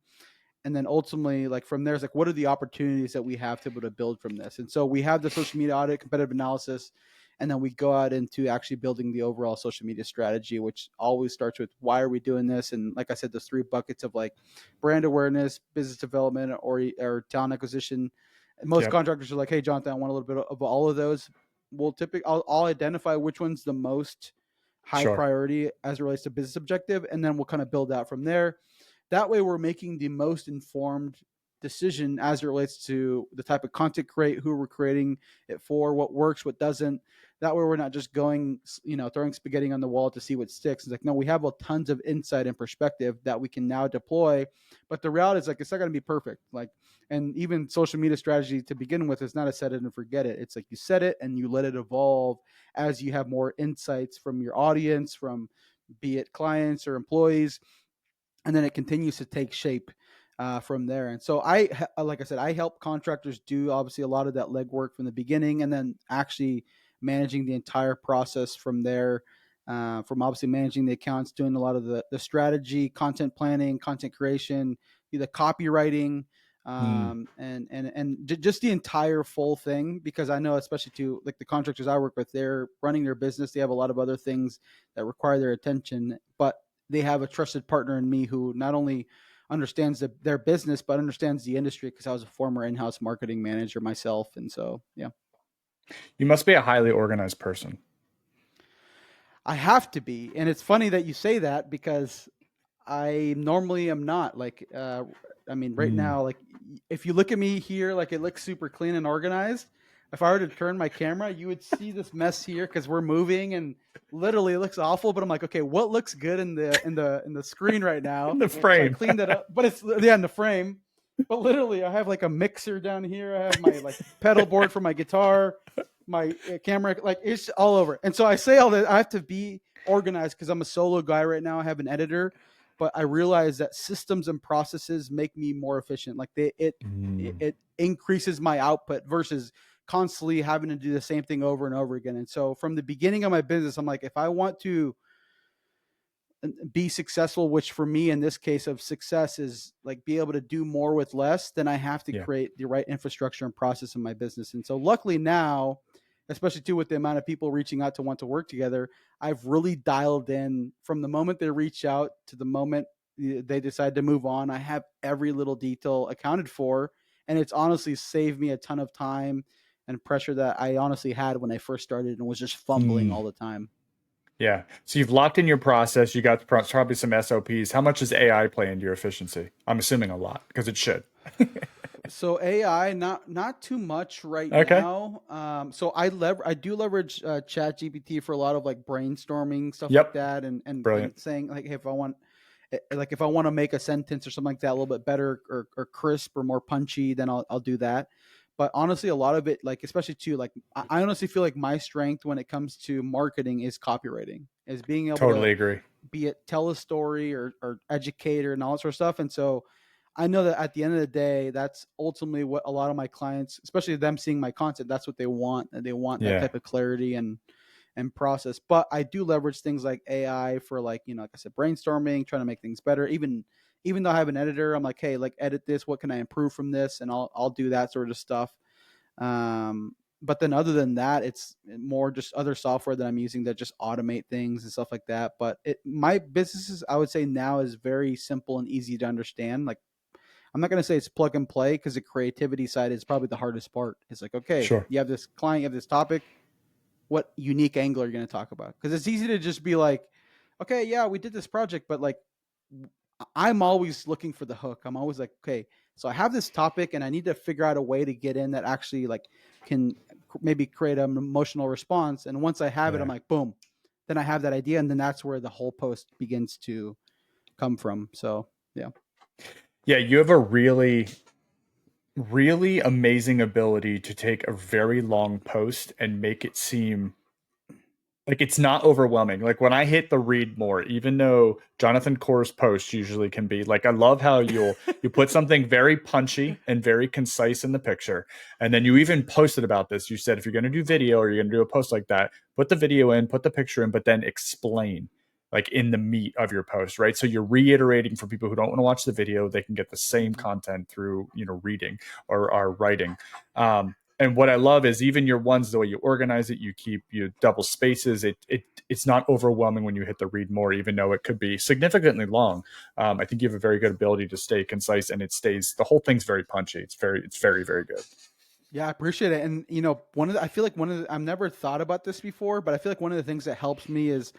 And then ultimately, like from there, it's like, what are the opportunities that we have to be able to build from this? And so we have the social media audit, competitive analysis, and then we go out into actually building the overall social media strategy, which always starts with why are we doing this? And like I said, those 3 buckets of like brand awareness, business development, or talent acquisition. And most yep. contractors are like, hey, Jonathan, I want a little bit of all of those. I'll identify which one's the most high Sure. priority as it relates to business objective, and then we'll kind of build out from there. That way, we're making the most informed decision as it relates to the type of content create, who we're creating it for, what works, what doesn't. That way, we're not just going, throwing spaghetti on the wall to see what sticks. It's like, no, we have a tons of insight and perspective that we can now deploy. But the reality is, like, it's not going to be perfect. Like, and even social media strategy to begin with is not a set it and forget it. It's like you set it and you let it evolve as you have more insights from your audience, from be it clients or employees, and then it continues to take shape from there. And so like I said, I help contractors do obviously a lot of that legwork from the beginning, and then actually managing the entire process from there. From obviously managing the accounts, doing a lot of the strategy, content planning, content creation, the copywriting, Mm, just the entire full thing. Because I know, especially to like the contractors I work with, they're running their business. They have a lot of other things that require their attention, but they have a trusted partner in me who not only understands their business but understands the industry, because I was a former in-house marketing manager myself. And so yeah, you must be a highly organized person. I have to be. And it's funny that you say that, because I normally am not. Like I mean, right Mm. now, like if you look at me here, like it looks super clean and organized. If I were to turn my camera, you would see this mess here because we're moving, and literally it looks awful. But I'm like, okay, what looks good in the screen right now? In the So I frame. cleaned it up, but it's yeah in the frame. But literally, I have like a mixer down here. I have my like pedal board for my guitar, my camera, like it's all over. And so I say all that I have to be organized because I'm a solo guy right now. I have an editor, but I realize that systems and processes make me more efficient. Like Mm, it increases my output versus constantly having to do the same thing over and over again. And so from the beginning of my business, I'm like, if I want to be successful, which for me in this case of success is like be able to do more with less, then I have to yeah. create the right infrastructure and process in my business. And so luckily now, especially too with the amount of people reaching out to want to work together, I've really dialed in from the moment they reach out to the moment they decide to move on. I have every little detail accounted for, and it's honestly saved me a ton of time and pressure that I honestly had when I first started and was just fumbling Mm, all the time. yeah. So you've locked in your process. You got probably some SOPs. How much does AI play into your efficiency? I'm assuming a lot because it should. So AI, not too much right Okay. now. So I do leverage Chat GPT for a lot of like brainstorming stuff like Yep. that, and Brilliant. saying like, hey, if I want, like if I want to make a sentence or something like that a little bit better or crisp or more punchy, then I'll do that. But honestly, a lot of it, like especially too, like I honestly feel like my strength when it comes to marketing is copywriting, is being able to Totally agree. be it tell a story or educate and all that sort of stuff. And so I know that at the end of the day, that's ultimately what a lot of my clients, especially them seeing my content, that's what they want. And they want that Yeah. type of clarity and process. But I do leverage things like AI for like, like I said, brainstorming, trying to make things better. Even though I have an editor, I'm like, hey, like edit this, what can I improve from this? And I'll do that sort of stuff. But then other than that, it's more just other software that I'm using that just automate things and stuff like that. But my businesses, I would say now is very simple and easy to understand. Like I'm not going to say it's plug and play because the creativity side is probably the hardest part. It's like, okay, Sure. you have this client, you have this topic. What unique angle are you going to talk about? Because it's easy to just be like, okay, yeah, we did this project, but like, I'm always looking for the hook. I'm always like, okay, so I have this topic and I need to figure out a way to get in that actually like can maybe create an emotional response. And once I have it, I'm Yeah. like, boom, then I have that idea, and then that's where the whole post begins to come from. So yeah. Yeah. You have a really amazing ability to take a very long post and make it seem like it's not overwhelming. Like when I hit the read more, even though Jonathan Core's posts usually can be like, I love how you put something very punchy and very concise in the picture, and then you even posted about this. You said if you're going to do video or you're going to do a post like that, put the video in, put the picture in, but then explain like in the meat of your post, right? So you're reiterating for people who don't want to watch the video, they can get the same Mhm. content through reading or writing. And what I love is even your ones, the way you organize it, you keep you double spaces. It's not overwhelming when you hit the read more, even though it could be significantly long. I think you have a very good ability to stay concise, and the whole thing's very punchy. It's very very good. Yeah, I appreciate it. And I feel like I've never thought about this before, but I feel like one of the things that helps me is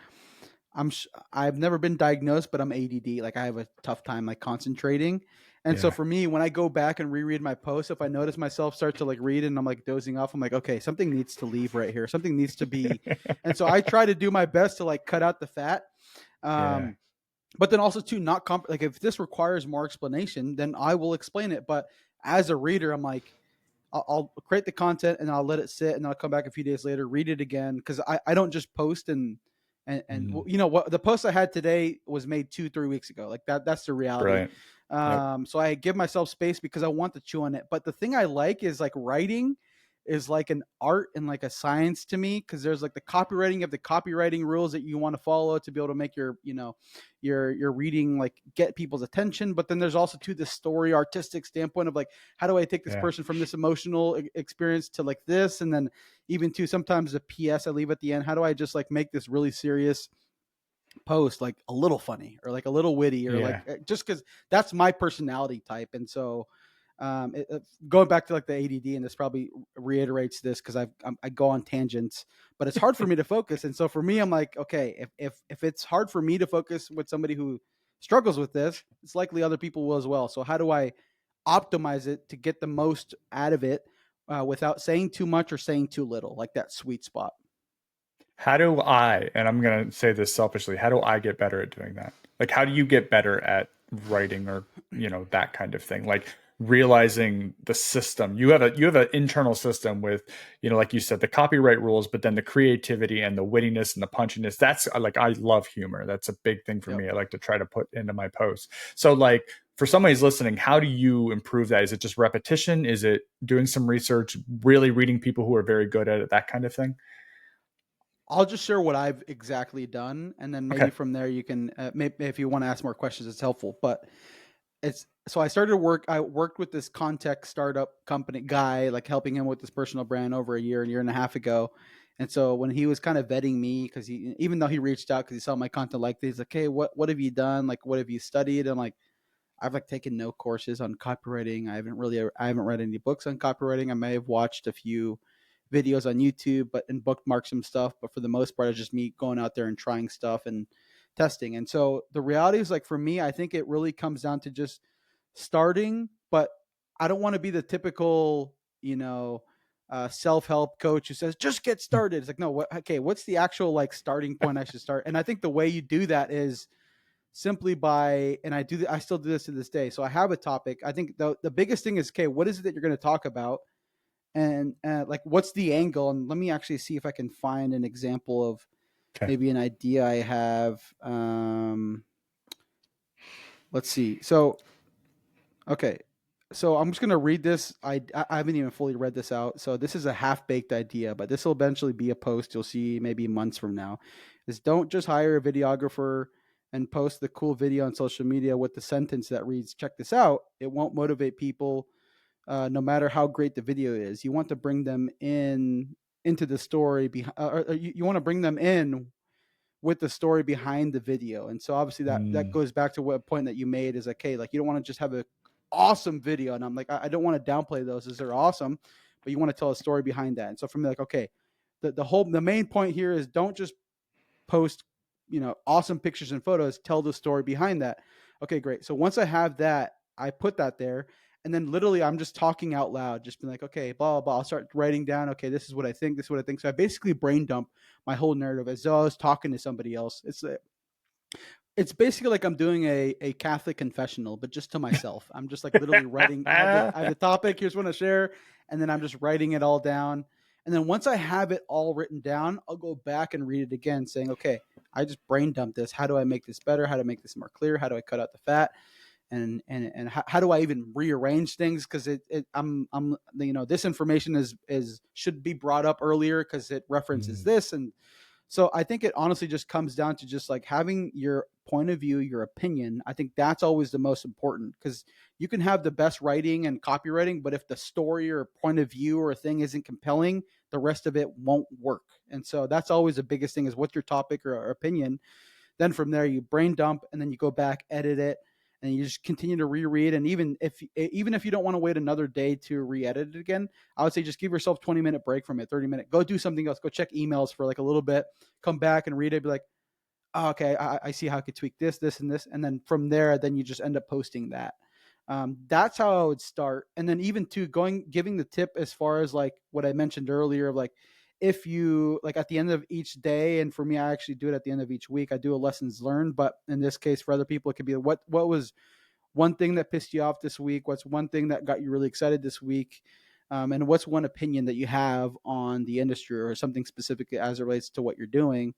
I've never been diagnosed, but I'm ADD. Like I have a tough time like concentrating. And so Yeah, for me, when I go back and reread my posts, if I notice myself start to like read and I'm like dozing off, I'm like, okay, something needs to leave right here. Something needs to be. And so I try to do my best to like cut out the fat. yeah, Um, but then also too, not like if this requires more explanation, then I will explain it. But as a reader, I'm like, I'll create the content and I'll let it sit, and I'll come back a few days later, read it again, because I don't just post and mm, what the post I had today was made 2-3 weeks ago. Like that's the reality. brilliant. Yep. So I give myself space because I want to chew on it. But the thing I like is like writing is like an art and like a science to me, because there's like the copywriting of the copywriting rules that you want to follow to be able to make your reading like get people's attention. But then there's also to the story artistic standpoint of like, how do I take this Yeah, person from this emotional experience to like this, and then even to sometimes the PS I leave at the end, how do I just like make this really serious post like a little funny or like a little witty or like yeah, just because that's my personality type. And so going back to like the ADD, and this probably reiterates this because I go on tangents, but it's hard for me to focus. And so for me, I'm like, okay, if it's hard for me to focus with somebody who struggles with this, it's likely other people will as well. So how do I optimize it to get the most out of it without saying too much or saying too little, like that sweet spot? how do I, and I'm going to say this selfishly, how do I get better at doing that? Like, how do you get better at writing or, that kind of thing? Like realizing the system. You have an internal system with, like you said, the copyright rules, but then the creativity and the wittiness and the punchiness. That's like, I love humor. That's a big thing for Yep. me. I like to try to put into my posts. So like, for somebody who's listening, how do you improve that? Is it just repetition? Is it doing some research, really reading people who are very good at it, that kind of thing? I'll just share what I've exactly done, and then maybe Okay. from there you can, maybe if you want to ask more questions, it's helpful. But it's so I started to work. I worked with this contact startup company guy, like helping him with his personal brand over a year and a half ago. And so when he was kind of vetting me, because he, even though he reached out because he saw my content like this, he's like, "Hey, what have you done? Like, what have you studied?" And I'm like, I've like taken no courses on copywriting. I haven't read any books on copywriting. I may have watched a few videos on YouTube, but and bookmarked some stuff. But for the most part, it's just me going out there and trying stuff and testing. And so the reality is, like, for me, I think it really comes down to just starting. But I don't want to be the typical, self-help coach who says just get started. It's like, no, okay, what's the actual like starting point I should start? And I think the way you do that is simply by, and I still do this to this day. So I have a topic. I think the biggest thing is, okay, what is it that you're going to talk about, and like what's the angle? And let me actually see if I can find an example of Okay. maybe an idea I have. Let's see. So okay, so I'm just going to read this. I haven't even fully read this out. So this is a half baked idea, but this will eventually be a post you'll see maybe months from now. Is don't just hire a videographer and post the cool video on social media with the sentence that reads, "Check this out." It won't motivate people, no matter how great the video is. You want to bring them into the story. Or you want to bring them in with the story behind the video. And so obviously that Mm, goes back to what point that you made is like, hey, like you don't want to just have a awesome video. And I'm like, I don't want to downplay those as they're awesome, but you want to tell a story behind that. And so for me, like, okay, the main point here is don't just post, awesome pictures and photos, tell the story behind that. Okay, great. So once I have that, I put that there. And then literally I'm just talking out loud, just being like, okay, blah, blah, blah. I'll start writing down, okay, this is what I think, this is what I think. So I basically brain dump my whole narrative as though I was talking to somebody else. It's basically like I'm doing a Catholic confessional, but just to myself. I'm just like literally writing. I have the topic. Here's what I share, and then I'm just writing it all down. And then once I have it all written down, I'll go back and read it again, saying, "Okay, I just brain dumped this. How do I make this better? How do I make this more clear? How do I cut out the fat? And how do I even rearrange things? Because I'm this information is should be brought up earlier because it references mm, this. And so I think it honestly just comes down to just like having your point of view, your opinion. I think that's always the most important, because you can have the best writing and copywriting, but if the story or point of view or a thing isn't compelling, the rest of it won't work. And so that's always the biggest thing, is what's your topic or opinion. Then from there you brain dump, and then you go back, edit it, and you just continue to reread. And even if you don't want to wait another day to re-edit it again, I would say just give yourself 20-minute break from it, 30-minute, go do something else, go check emails for like a little bit, come back and read it, be like, oh, okay, I see how I could tweak this and this. And then from there, then you just end up posting that. That's how I would start. And then even to giving the tip as far as like what I mentioned earlier of like, if you like at the end of each day, and for me, I actually do it at the end of each week, I do a lessons learned. But in this case, for other people, it could be what was one thing that pissed you off this week? What's one thing that got you really excited this week? And what's one opinion that you have on the industry or something specific as it relates to what you're doing?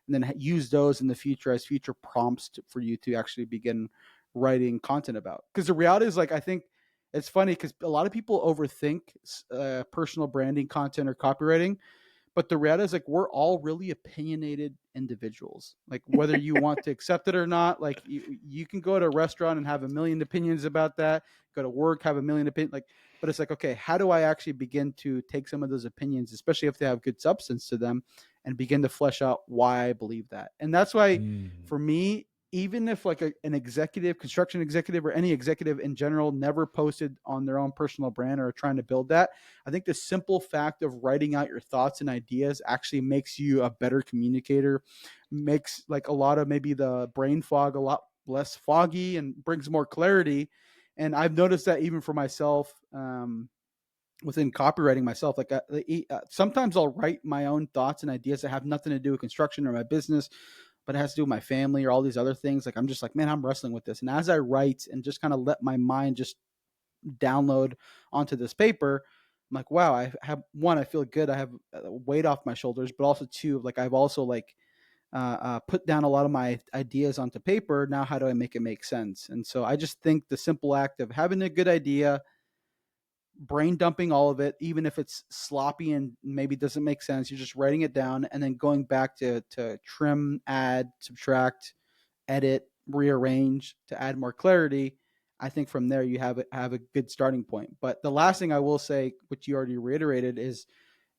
And then use those in the future as future prompts for you to actually begin writing content about. Because the reality is, like, I think it's funny because a lot of people overthink personal branding content or copywriting, but the reality is, like, we're all really opinionated individuals. Like, whether you want to accept it or not, like, you can go to a restaurant and have a million opinions about that. Go to work, have a million opinions. Like, but it's like, okay, how do I actually begin to take some of those opinions, especially if they have good substance to them, and begin to flesh out why I believe that? And that's why, mm. for me, even if like an executive, construction executive, or any executive in general never posted on their own personal brand or are trying to build that, I think the simple fact of writing out your thoughts and ideas actually makes you a better communicator, makes like a lot of maybe the brain fog a lot less foggy, and brings more clarity. And I've noticed that even for myself, within copywriting myself, like sometimes I'll write my own thoughts and ideas that have nothing to do with construction or my business, but it has to do with my family or all these other things. Like I'm just like, man, I'm wrestling with this. And as I write and just kind of let my mind just download onto this paper, I'm like, wow, I have one, I feel good. I have weight off my shoulders, but also two, like I've also like put down a lot of my ideas onto paper. Now, how do I make it make sense? And so I just think the simple act of having a good idea, brain dumping all of it, even if it's sloppy and maybe doesn't make sense, you're just writing it down and then going back to trim, add, subtract, edit, rearrange to add more clarity. I think from there you have a good starting point. But the last thing I will say, which you already reiterated, is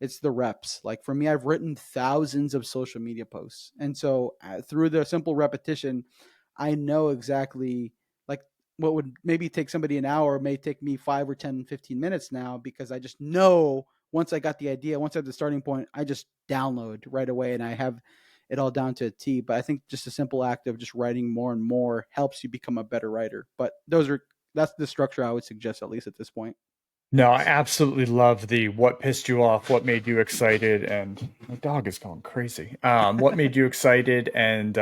it's the reps. Like for me, I've written thousands of social media posts. And so through the simple repetition, I know exactly like what would maybe take somebody an hour may take me 5 or 10, 15 minutes now, because I just know once I got the idea, once I have the starting point, I just download right away and I have it all down to a T. But I think just a simple act of just writing more and more helps you become a better writer. But that's the structure I would suggest, at least at this point. No, I absolutely love the what pissed you off, what made you excited, and my dog is going crazy. What made you excited, and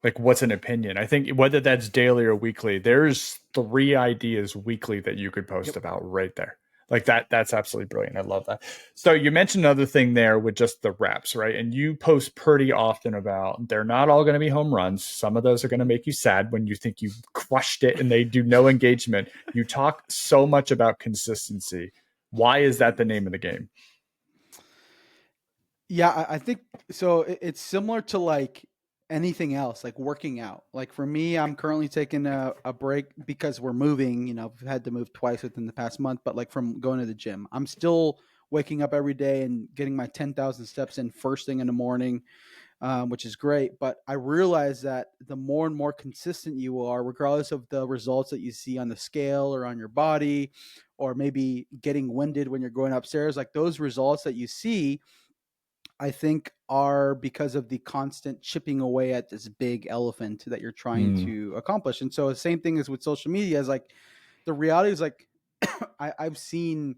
like what's an opinion? I think whether that's daily or weekly, there's 3 ideas weekly that you could post Yep. about right there. Like that's absolutely brilliant. I love that. So you mentioned another thing there with just the reps, right? And you post pretty often about they're not all going to be home runs. Some of those are going to make you sad when you think you've crushed it and they do no engagement. You talk so much about consistency. Why is that the name of the game? Yeah, I think so. It's similar to like anything else, like working out. Like for me, I'm currently taking a break because we're moving. We've had to move twice within the past month, but like from going to the gym, I'm still waking up every day and getting my 10,000 steps in first thing in the morning, which is great. But I realize that the more and more consistent you are, regardless of the results that you see on the scale or on your body, or maybe getting winded when you're going upstairs, like those results that you see, I think are because of the constant chipping away at this big elephant that you're trying Mm. to accomplish. And so the same thing is with social media is like the reality is like I've seen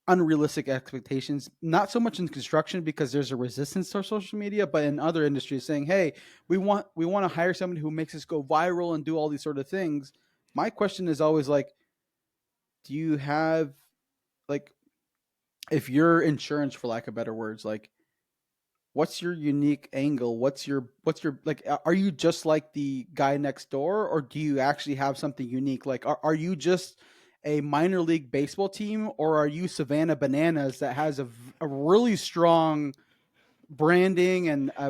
unrealistic expectations, not so much in construction because there's a resistance to social media, but in other industries saying, hey, we want to hire somebody who makes us go viral and do all these sort of things. My question is always like, do you have like if you're insurance, for lack of better words, like what's your unique angle? What's your like are you just like the guy next door, or do you actually have something unique? Like are you just a minor league baseball team, or are you Savannah Bananas that has a really strong branding and Oh,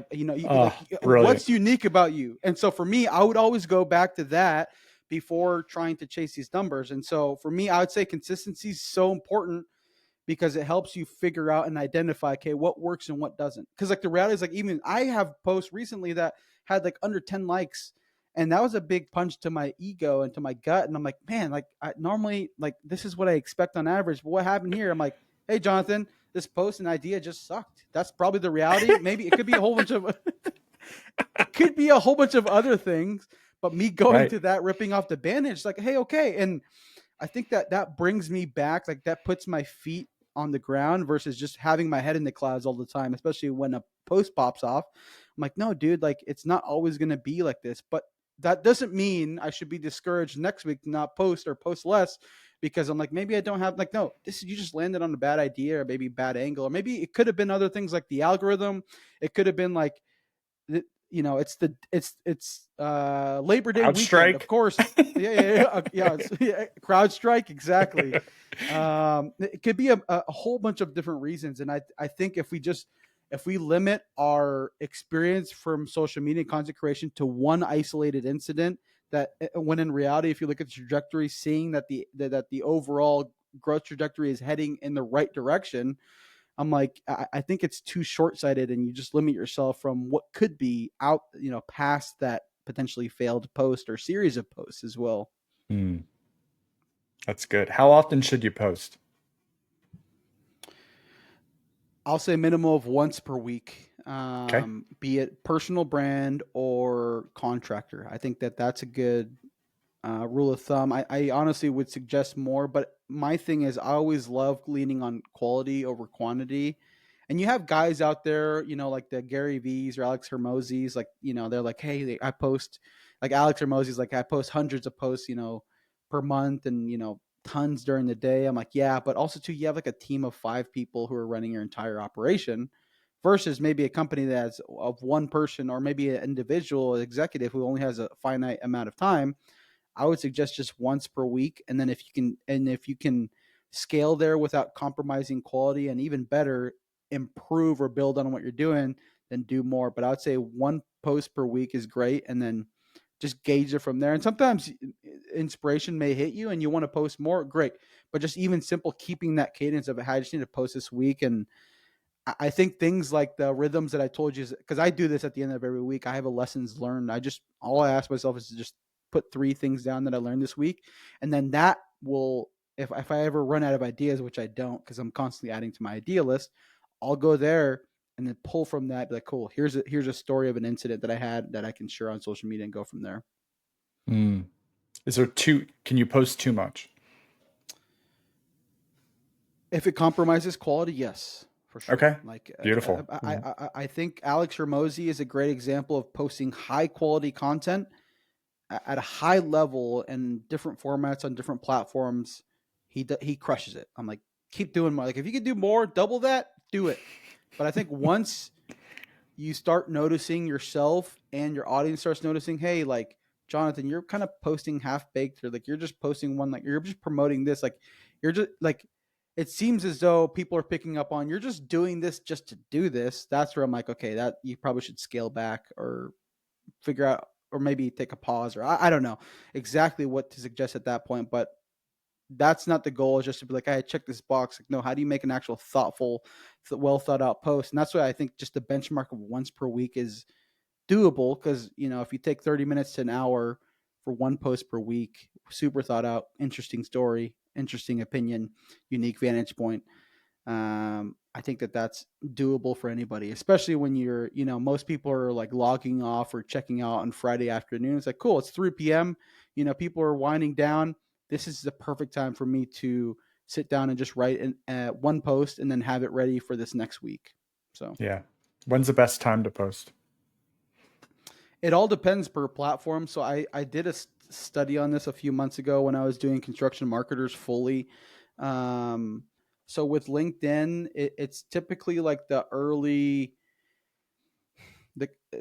brilliant. what's unique about you? And so for me, I would always go back to that before trying to chase these numbers. And so for me, I would say consistency is so important because it helps you figure out and identify, okay, what works and what doesn't. Because like the reality is like even I have posts recently that had like under 10 likes, and that was a big punch to my ego and to my gut. And I'm like, man, like I normally like this is what I expect on average, but what happened here? I'm like, hey Jonathan, this post and idea just sucked. That's probably the reality. Maybe it could be a whole bunch of it could be a whole bunch of other things, but me going Right. to that ripping off the bandage, like, hey, okay. And I think that brings me back, like that puts my feet on the ground versus just having my head in the clouds all the time, especially when a post pops off. I'm like, no, dude, like it's not always going to be like this. But that doesn't mean I should be discouraged next week to not post or post less because I'm like, maybe I don't have like, no, this is you just landed on a bad idea or maybe bad angle, or maybe it could have been other things like the algorithm. It could have been like it's Labor Day weekend, of Outstrike. course. It's crowd strike, exactly. It could be a whole bunch of different reasons, and I think if we limit our experience from social media content creation to one isolated incident, that when in reality, if you look at the trajectory, seeing that the overall growth trajectory is heading in the right direction, I'm like, I think it's too short sighted, and you just limit yourself from what could be out, past that potentially failed post or series of posts as well. Mm, that's good. How often should you post? I'll say minimum of once per week, Okay. be it personal brand or contractor. I think that's a good rule of thumb. I honestly would suggest more, but my thing is I always love leaning on quality over quantity. And you have guys out there, like the Gary V's or Alex Hermosi's, like, they're like, hey, I post, like Alex Hermosi's, like I post hundreds of posts, per month and, tons during the day. I'm like, yeah, but also too, you have like a team of 5 people who are running your entire operation versus maybe a company that's of one person or maybe an individual executive who only has a finite amount of time. I would suggest just once per week, and then if you can scale there without compromising quality, and even better, improve or build on what you're doing, then do more. But I would say one post per week is great, and then just gauge it from there. And sometimes inspiration may hit you and you want to post more, great. But just even simple keeping that cadence of, I just need to post this week. And I think things like the rhythms that I told you, because I do this at the end of every week. I have a lessons learned. All I ask myself is to just put 3 things down that I learned this week. And then that will, if I ever run out of ideas, which I don't, because I'm constantly adding to my idea list, I'll go there and then pull from that. Be like, cool, here's a story of an incident that I had that I can share on social media and go from there. Mm. Can you post too much? If it compromises quality, yes, for sure. Okay. Like Beautiful. I think Alex Ramosi is a great example of posting high quality content at a high level and different formats on different platforms. He crushes it. I'm like, keep doing more. Like if you could do more, double that, do it. But I think once you start noticing yourself and your audience starts noticing, hey, like Jonathan, you're kind of posting half baked, or like you're just posting one, like you're just promoting this, like you're just like, it seems as though people are picking up on you're just doing this just to do this. That's where I'm like, okay, that you probably should scale back or figure out, or maybe take a pause, or I don't know exactly what to suggest at that point. But that's not the goal, is just to be like, hey, check this box. Like, no, how do you make an actual thoughtful, well thought out post? And that's why I think just the benchmark of once per week is doable, because if you take 30 minutes to an hour for one post per week, super thought out, interesting story, interesting opinion, unique vantage point, I think that that's doable for anybody, especially when you're, most people are like logging off or checking out on Friday afternoon. It's like, cool, it's 3 p.m. People are winding down. This is the perfect time for me to sit down and just write one post and then have it ready for this next week. So Yeah. When's the best time to post? it all depends per platform. So I did a study on this a few months ago when I was doing construction marketers fully. So with LinkedIn, it's typically like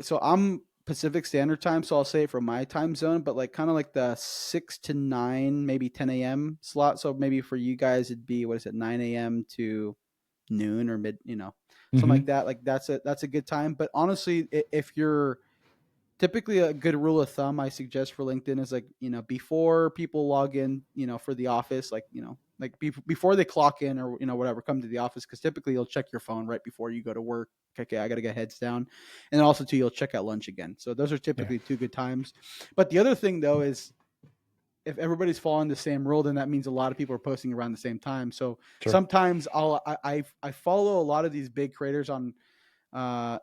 so I'm Pacific Standard Time, so I'll say it for my time zone, but like kind of like the 6 to 9, maybe 10 a.m. slot. So maybe for you guys, it'd be, what is it, 9 a.m. to noon or something like that. Like that's a good time. But honestly, if you're typically, a good rule of thumb I suggest for LinkedIn is like, before people log in, for the office, like, before they clock in or, whatever, come to the office. Cause typically you'll check your phone right before you go to work. Okay, I got to get heads down. And then also too, you'll check out lunch again. So those are typically 2 good times. But the other thing though is, if everybody's following the same rule, then that means a lot of people are posting around the same time. So Sure. sometimes I follow a lot of these big creators on,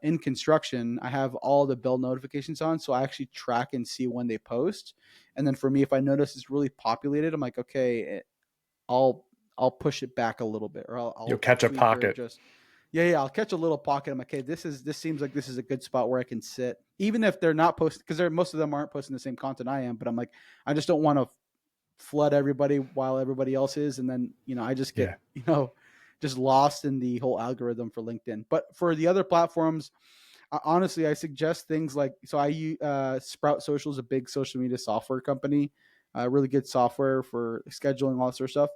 in construction. I have all the bell notifications on, so I actually track and see when they post. And then for me, if I notice it's really populated, I'm like, okay, I'll push it back a little bit, or You'll catch a tweak or pocket. adjust. Yeah, I'll catch a little pocket. I'm like, okay, this seems like this is a good spot where I can sit, even if they're not posting, because most of them aren't posting the same content I am. But I'm like, I just don't want to flood everybody while everybody else is, and then I just get just lost in the whole algorithm for LinkedIn. But for the other platforms, honestly, I suggest things like, so I use Sprout Social is a big social media software company, really good software for scheduling, all that sort of stuff.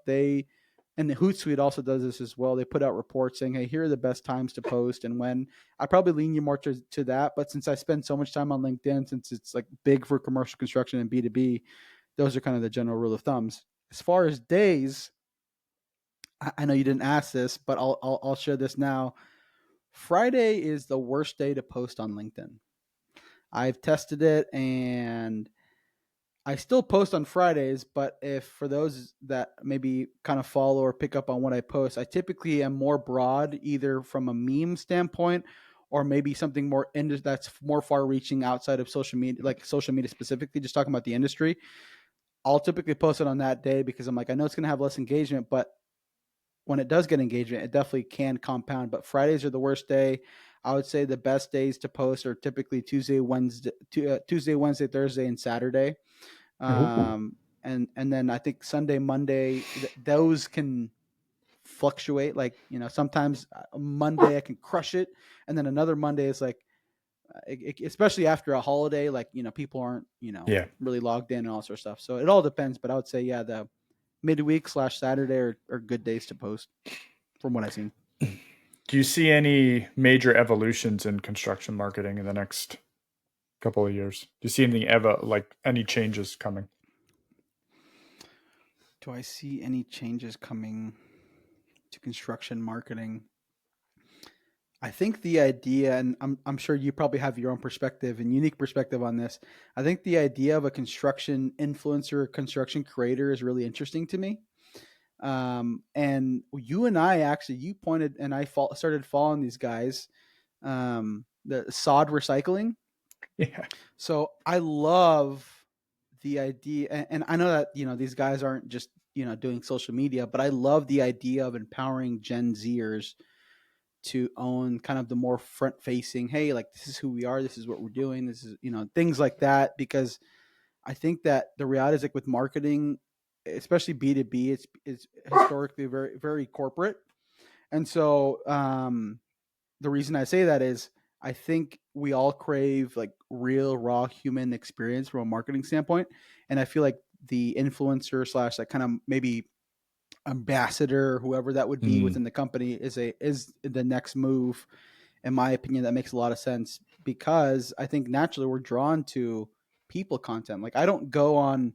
And the Hootsuite also does this as well. They put out reports saying, hey, here are the best times to post and when. I probably lean you more to that. But since I spend so much time on LinkedIn, since it's like big for commercial construction and B2B, those are kind of the general rule of thumbs. As far as days, I know you didn't ask this, but I'll share this now. Friday is the worst day to post on LinkedIn. I've tested it and I still post on Fridays, but if for those that maybe kind of follow or pick up on what I post, I typically am more broad, either from a meme standpoint or maybe something more that's more far reaching outside of social media, like social media specifically, just talking about the industry. I'll typically post it on that day because I'm like, I know it's going to have less engagement, but when it does get engagement, it definitely can compound. But Fridays are the worst day. I would say the best days to post are typically Tuesday, Wednesday, Wednesday, Thursday, and Saturday. And then I think Sunday, Monday, those can fluctuate. Like, sometimes Monday I can crush it, and then another Monday is like, especially after a holiday, like, people aren't, really logged in and all sorts of stuff. So it all depends. But I would say, yeah, the midweek / Saturday are good days to post from what I've seen. Do you see any major evolutions in construction marketing in the next couple of years? Do you see anything ever, like any changes coming? Do I see any changes coming to construction marketing? I think the idea, and I'm sure you probably have your own perspective and unique perspective on this. I think the idea of a construction influencer, construction creator is really interesting to me. And you and I actually, you pointed, and started following these guys, the sod recycling. Yeah. So I love the idea, and I know that these guys aren't just doing social media, but I love the idea of empowering Gen Zers to own kind of the more front facing, hey, like this is who we are, this is what we're doing, this is things like that. Because I think that the reality is, like, with marketing, especially B2B, it's historically very, very corporate. And so the reason I say that is I think we all crave like real raw human experience from a marketing standpoint. And I feel like the influencer slash like kind of maybe ambassador, whoever that would be Mm, within the company, is the next move. In my opinion, that makes a lot of sense, because I think naturally we're drawn to people content. Like, I don't go on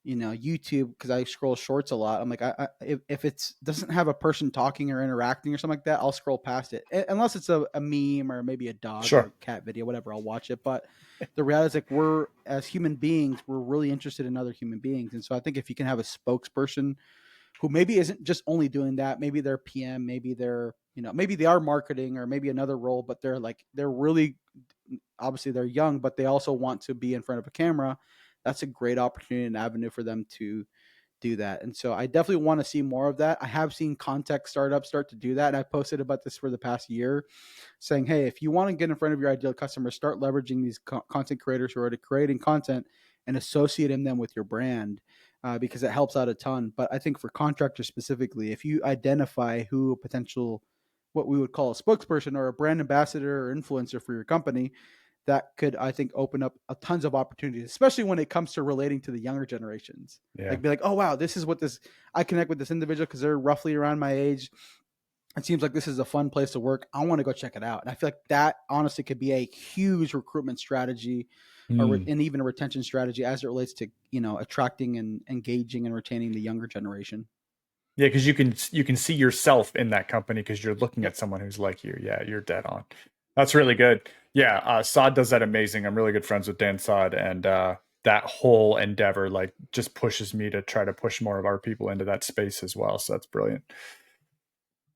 YouTube because I scroll shorts a lot. I'm like, if it's doesn't have a person talking or interacting or something like that, I'll scroll past it. Unless it's a meme or maybe a dog or sure. a cat video, whatever, I'll watch it. But the reality is, like, we're, as human beings, we're really interested in other human beings. And so I think if you can have a spokesperson who maybe isn't just only doing that, maybe they're PM, maybe they're, maybe they are marketing or maybe another role, but they're really, obviously they're young, but they also want to be in front of a camera. That's a great opportunity and avenue for them to do that. And so I definitely want to see more of that. I have seen contact startups start to do that. And I've posted about this for the past year, saying, hey, if you want to get in front of your ideal customers, start leveraging these content creators who are already creating content and associating them with your brand, because it helps out a ton. But I think for contractors specifically, if you identify who a potential, what we would call a spokesperson or a brand ambassador or influencer for your company, that could, I think, open up a tons of opportunities, especially when it comes to relating to the younger generations. Yeah. Like, be like, oh wow, this is what this, I connect with this individual because they're roughly around my age. It seems like this is a fun place to work. I want to go check it out. And I feel like that honestly could be a huge recruitment strategy, Mm. and even a retention strategy as it relates to attracting and engaging and retaining the younger generation. Yeah, because you can see yourself in that company because you're looking Yep. at someone who's like you. Yeah, you're dead on. That's really good. Yeah, Sod does that amazing. I'm really good friends with Dan Sod, and that whole endeavor like just pushes me to try to push more of our people into that space as well. So that's brilliant.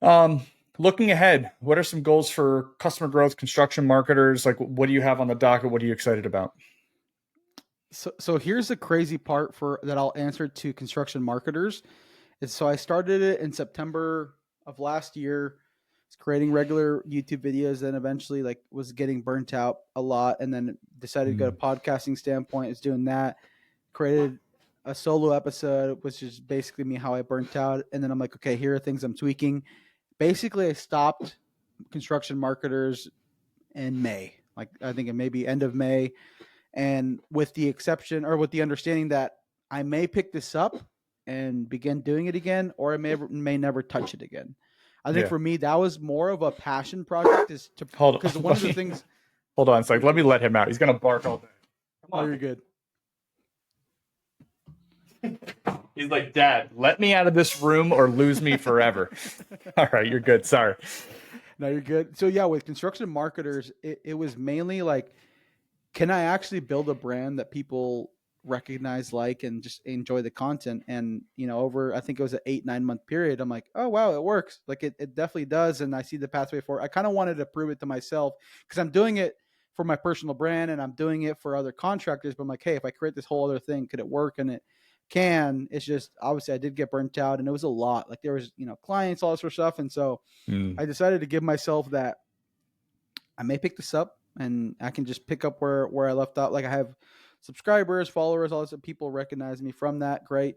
Um, Looking ahead, what are some goals for customer growth, construction marketers? Like, what do you have on the docket? What are you excited about? So here's the crazy part for that I'll answer to construction marketers. So I started it in September of last year. Was creating regular YouTube videos, then eventually like was getting burnt out a lot, and then decided to go to Mm. podcasting standpoint. Is doing that. Created a solo episode, which is basically me how I burnt out, and then I'm like, okay, here are things I'm tweaking. Basically, I stopped construction marketers in May, like I think it may be end of May, and with the exception or with the understanding that I may pick this up and begin doing it again, or I may never touch it again. I think Yeah. for me that was more of a passion project, is to, Hold because on. one of the things. Hold on. It's like, You're let me good. let him out. He's gonna bark all day. Oh, Come you're good. on. He's like, Dad, let me out of this room or lose me forever. All right, you're good. Sorry. No, you're good. So yeah, with construction marketers, it was mainly like, can I actually build a brand that people recognize, like, and just enjoy the content? And over, I think it was an 8-9 month period, I'm like, oh wow, it works. Like, it definitely does, and I see the pathway for it. I kind of wanted to prove it to myself because I'm doing it for my personal brand and I'm doing it for other contractors. But I'm like, hey, if I create this whole other thing, could it work? And it can. It's just obviously I did get burnt out, and it was a lot. Like, there was clients, all this sort of stuff, and so Mm. I decided to give myself that I may pick this up and I can just pick up where I left off. Like, I have subscribers, followers, all this. People recognize me from that. Great.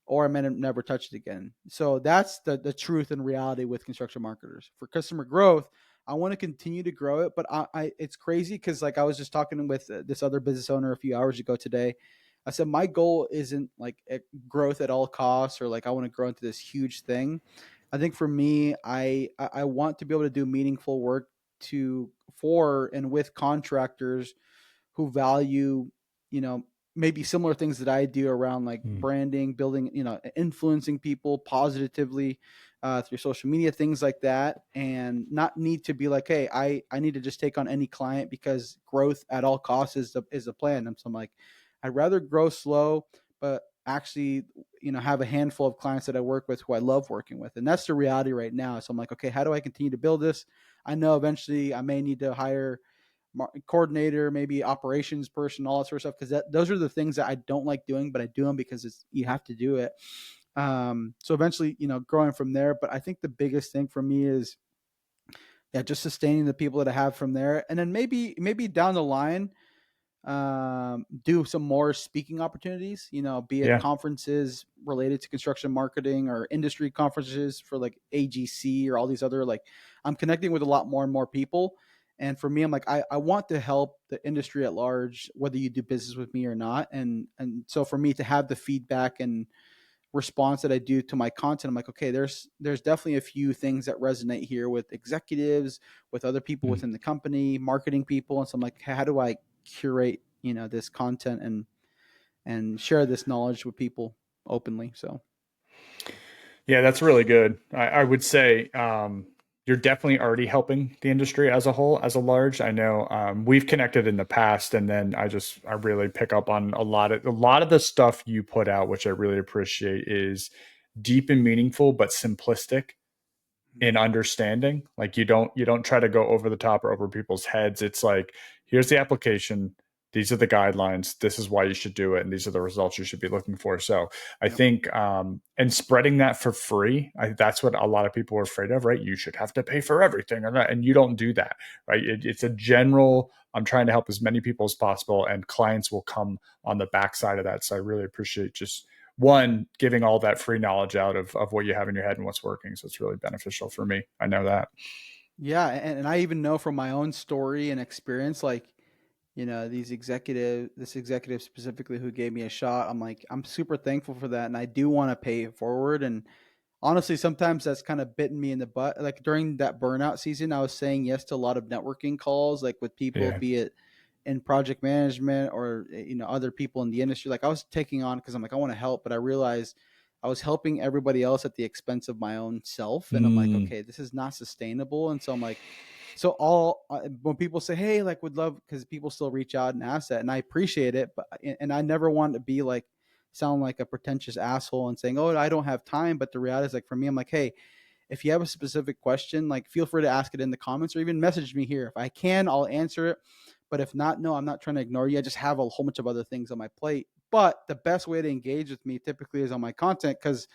Or I may never touch it again. So that's the truth and reality with construction marketers. For customer growth, I want to continue to grow it, but I it's crazy because, like, I was just talking with this other business owner a few hours ago today. I said my goal isn't like growth at all costs, or like I want to grow into this huge thing. I think for me, I want to be able to do meaningful work to for and with contractors who value, you know, maybe similar things that I do around like Mm. branding, building, you know, influencing people positively through social media, things like that, and not need to be like, hey, I need to just take on any client because growth at all costs is the plan. And so I'm like, I'd rather grow slow, but actually, you know, have a handful of clients that I work with who I love working with. And that's the reality right now. So I'm like, okay, how do I continue to build this? I know eventually I may need to hire coordinator, maybe operations person, all that sort of stuff. Because those are the things that I don't like doing, but I do them because you have to do it. So eventually, you know, growing from there. But I think the biggest thing for me is, yeah, just sustaining the people that I have from there, and then maybe down the line, do some more speaking opportunities, you know, be it Yeah. conferences related to construction marketing or industry conferences for like AGC or all these other, like, I'm connecting with a lot more and more people. And for me, I'm like, I want to help the industry at large, whether you do business with me or not. And so for me to have the feedback and response that I do to my content, I'm like, okay, there's definitely a few things that resonate here with executives, with other people Mm. within the company, marketing people. And so I'm like, how do I curate, you know, this content and share this knowledge with people openly? So Yeah, that's really good. I would say you're definitely already helping the industry as a whole, as a large. I know we've connected in the past, and then I really pick up on a lot of the stuff you put out, which I really appreciate, is deep and meaningful, but simplistic in understanding. Like you don't try to go over the top or over people's heads. It's like, here's the application, these are the guidelines, this is why you should do it, and these are the results you should be looking for. So I yep. think and spreading that for free, that's what a lot of people are afraid of, right? You should have to pay for everything, and you don't do that, right? It's a general, I'm trying to help as many people as possible, and clients will come on the backside of that. So I really appreciate just one, giving all that free knowledge out of what you have in your head and what's working. So it's really beneficial for me. I know that. Yeah, and I even know from my own story and experience, like, you know, this executive specifically who gave me a shot, I'm like, I'm super thankful for that, and I do want to pay it forward. And honestly, sometimes that's kind of bitten me in the butt. Like during that burnout season, I was saying yes to a lot of networking calls, like with people, Yeah. be it in project management or, you know, other people in the industry. Like I was taking on because I'm like, I want to help, but I realized I was helping everybody else at the expense of my own self, and I'm like, Mm, okay, this is not sustainable. And so I'm like, so all when people say, hey, like would love, because people still reach out and ask that, and I appreciate it, but and I never want to be like sound like a pretentious asshole and saying, oh, I don't have time. But the reality is, like, for me, I'm like, hey, if you have a specific question, like feel free to ask it in the comments or even message me here. If I can, I'll answer it. But if not, no, I'm not trying to ignore you. I just have a whole bunch of other things on my plate. But the best way to engage with me typically is on my content, because,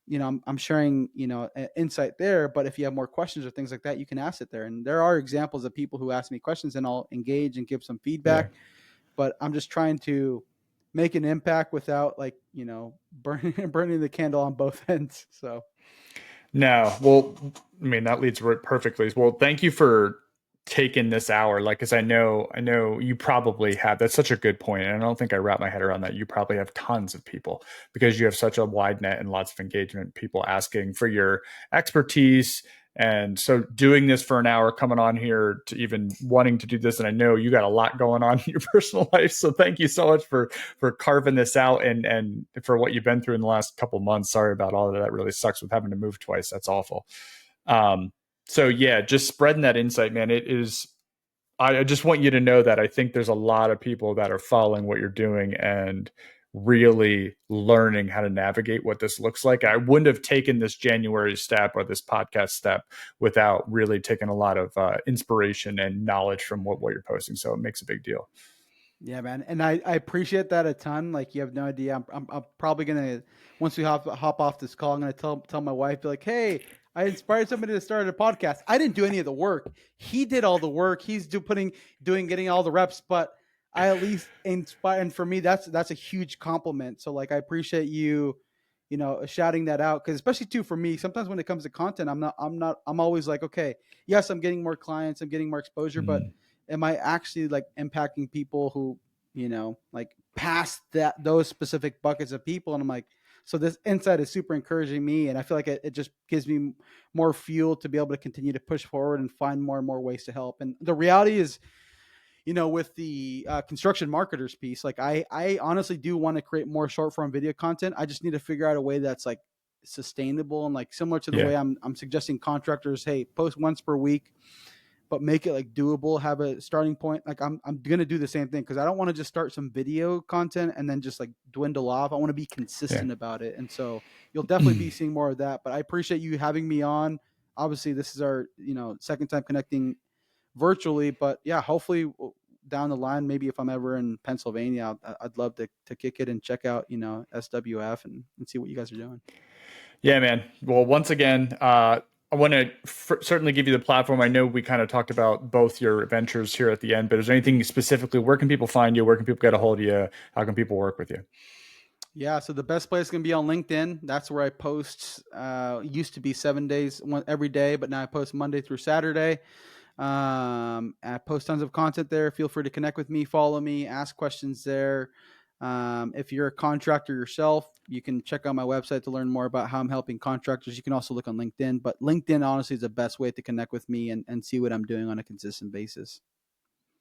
you know, I'm sharing, you know, insight there. But if you have more questions or things like that, you can ask it there. And there are examples of people who ask me questions, and I'll engage and give some yeah. feedback. But I'm just trying to make an impact without, like, you know, burning the candle on both ends. So No, well, I mean that leads right perfectly. Well, thank you for taking this hour. Like, because I know you probably have. That's such a good point, and I don't think I wrap my head around that. You probably have tons of people because you have such a wide net and lots of engagement. People asking for your expertise, and so doing this for an hour, coming on here to even wanting to do this, and I know you got a lot going on in your personal life. So thank you so much for carving this out and for what you've been through in the last couple of months. Sorry about all of that. That really sucks with having to move twice. That's awful. Um, so yeah, just spreading that insight, man. It is. I just want you to know that I think there's a lot of people that are following what you're doing and really learning how to navigate what this looks like. I wouldn't have taken this January step or this podcast step without really taking a lot of inspiration and knowledge from what you're posting. So it makes a big deal. yeah, man, and I appreciate that a ton. Like you have no idea. I'm probably gonna, once we hop off this call, I'm gonna tell my wife, be like, hey, I inspired somebody to start a podcast. I didn't do any of the work. He did all the work. He's getting all the reps, but I at least inspire. And for me, that's a huge compliment. So like I appreciate you, you know, shouting that out, because especially too for me, sometimes when it comes to content, I'm always like, okay, yes, I'm getting more clients, I'm getting more exposure, but Mm. am I actually like impacting people who, you know, like past that those specific buckets of people? And I'm like, so this insight is super encouraging me, and I feel like it just gives me more fuel to be able to continue to push forward and find more and more ways to help. And the reality is, with the construction marketers piece, like I honestly do want to create more short form video content. I just need to figure out a way that's like sustainable and like similar to the Yeah. way I'm suggesting contractors, hey, post once per week, but make it like doable, have a starting point. Like I'm going to do the same thing because I don't want to just start some video content and then just like dwindle off. I want to be Yeah. consistent about it. And so you'll definitely be seeing more of that, but I appreciate you having me on. Obviously this is our, second time connecting virtually, but yeah, hopefully down the line, maybe if I'm ever in Pennsylvania, I'd love to kick it and check out, SWF and see what you guys are doing. Yeah, man. Well, once again, I want to certainly give you the platform. I know we kind of talked about both your ventures here at the end, but is there anything specifically? Where can people find you? Where can people get a hold of you? How can people work with you? Yeah, so the best place can be on LinkedIn. That's where I post. Used to be 7 days, every day, but now I post Monday through Saturday. I post tons of content there. Feel free to connect with me, follow me, ask questions there. If you're a contractor yourself, you can check out my website to learn more about how I'm helping contractors. You can also look on LinkedIn, but LinkedIn honestly is the best way to connect with me and see what I'm doing on a consistent basis.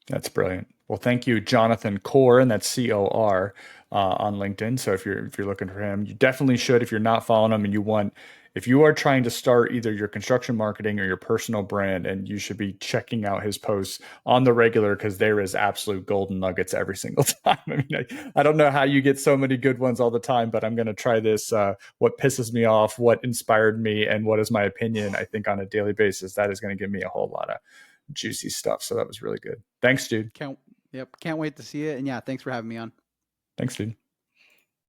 That's brilliant. Well, thank you, Jonathan Core, and that's COR on LinkedIn. So if you're looking for him, you definitely should. If you're not following him and if you are trying to start either your construction marketing or your personal brand, and you should be checking out his posts on the regular because there is absolute golden nuggets every single time. I mean, I don't know how you get so many good ones all the time, but I'm going to try this. What pisses me off, what inspired me, and what is my opinion? I think on a daily basis, that is going to give me a whole lot of juicy stuff. So that was really good. Thanks, dude. Can't wait to see it. And yeah, thanks for having me on. Thanks, dude.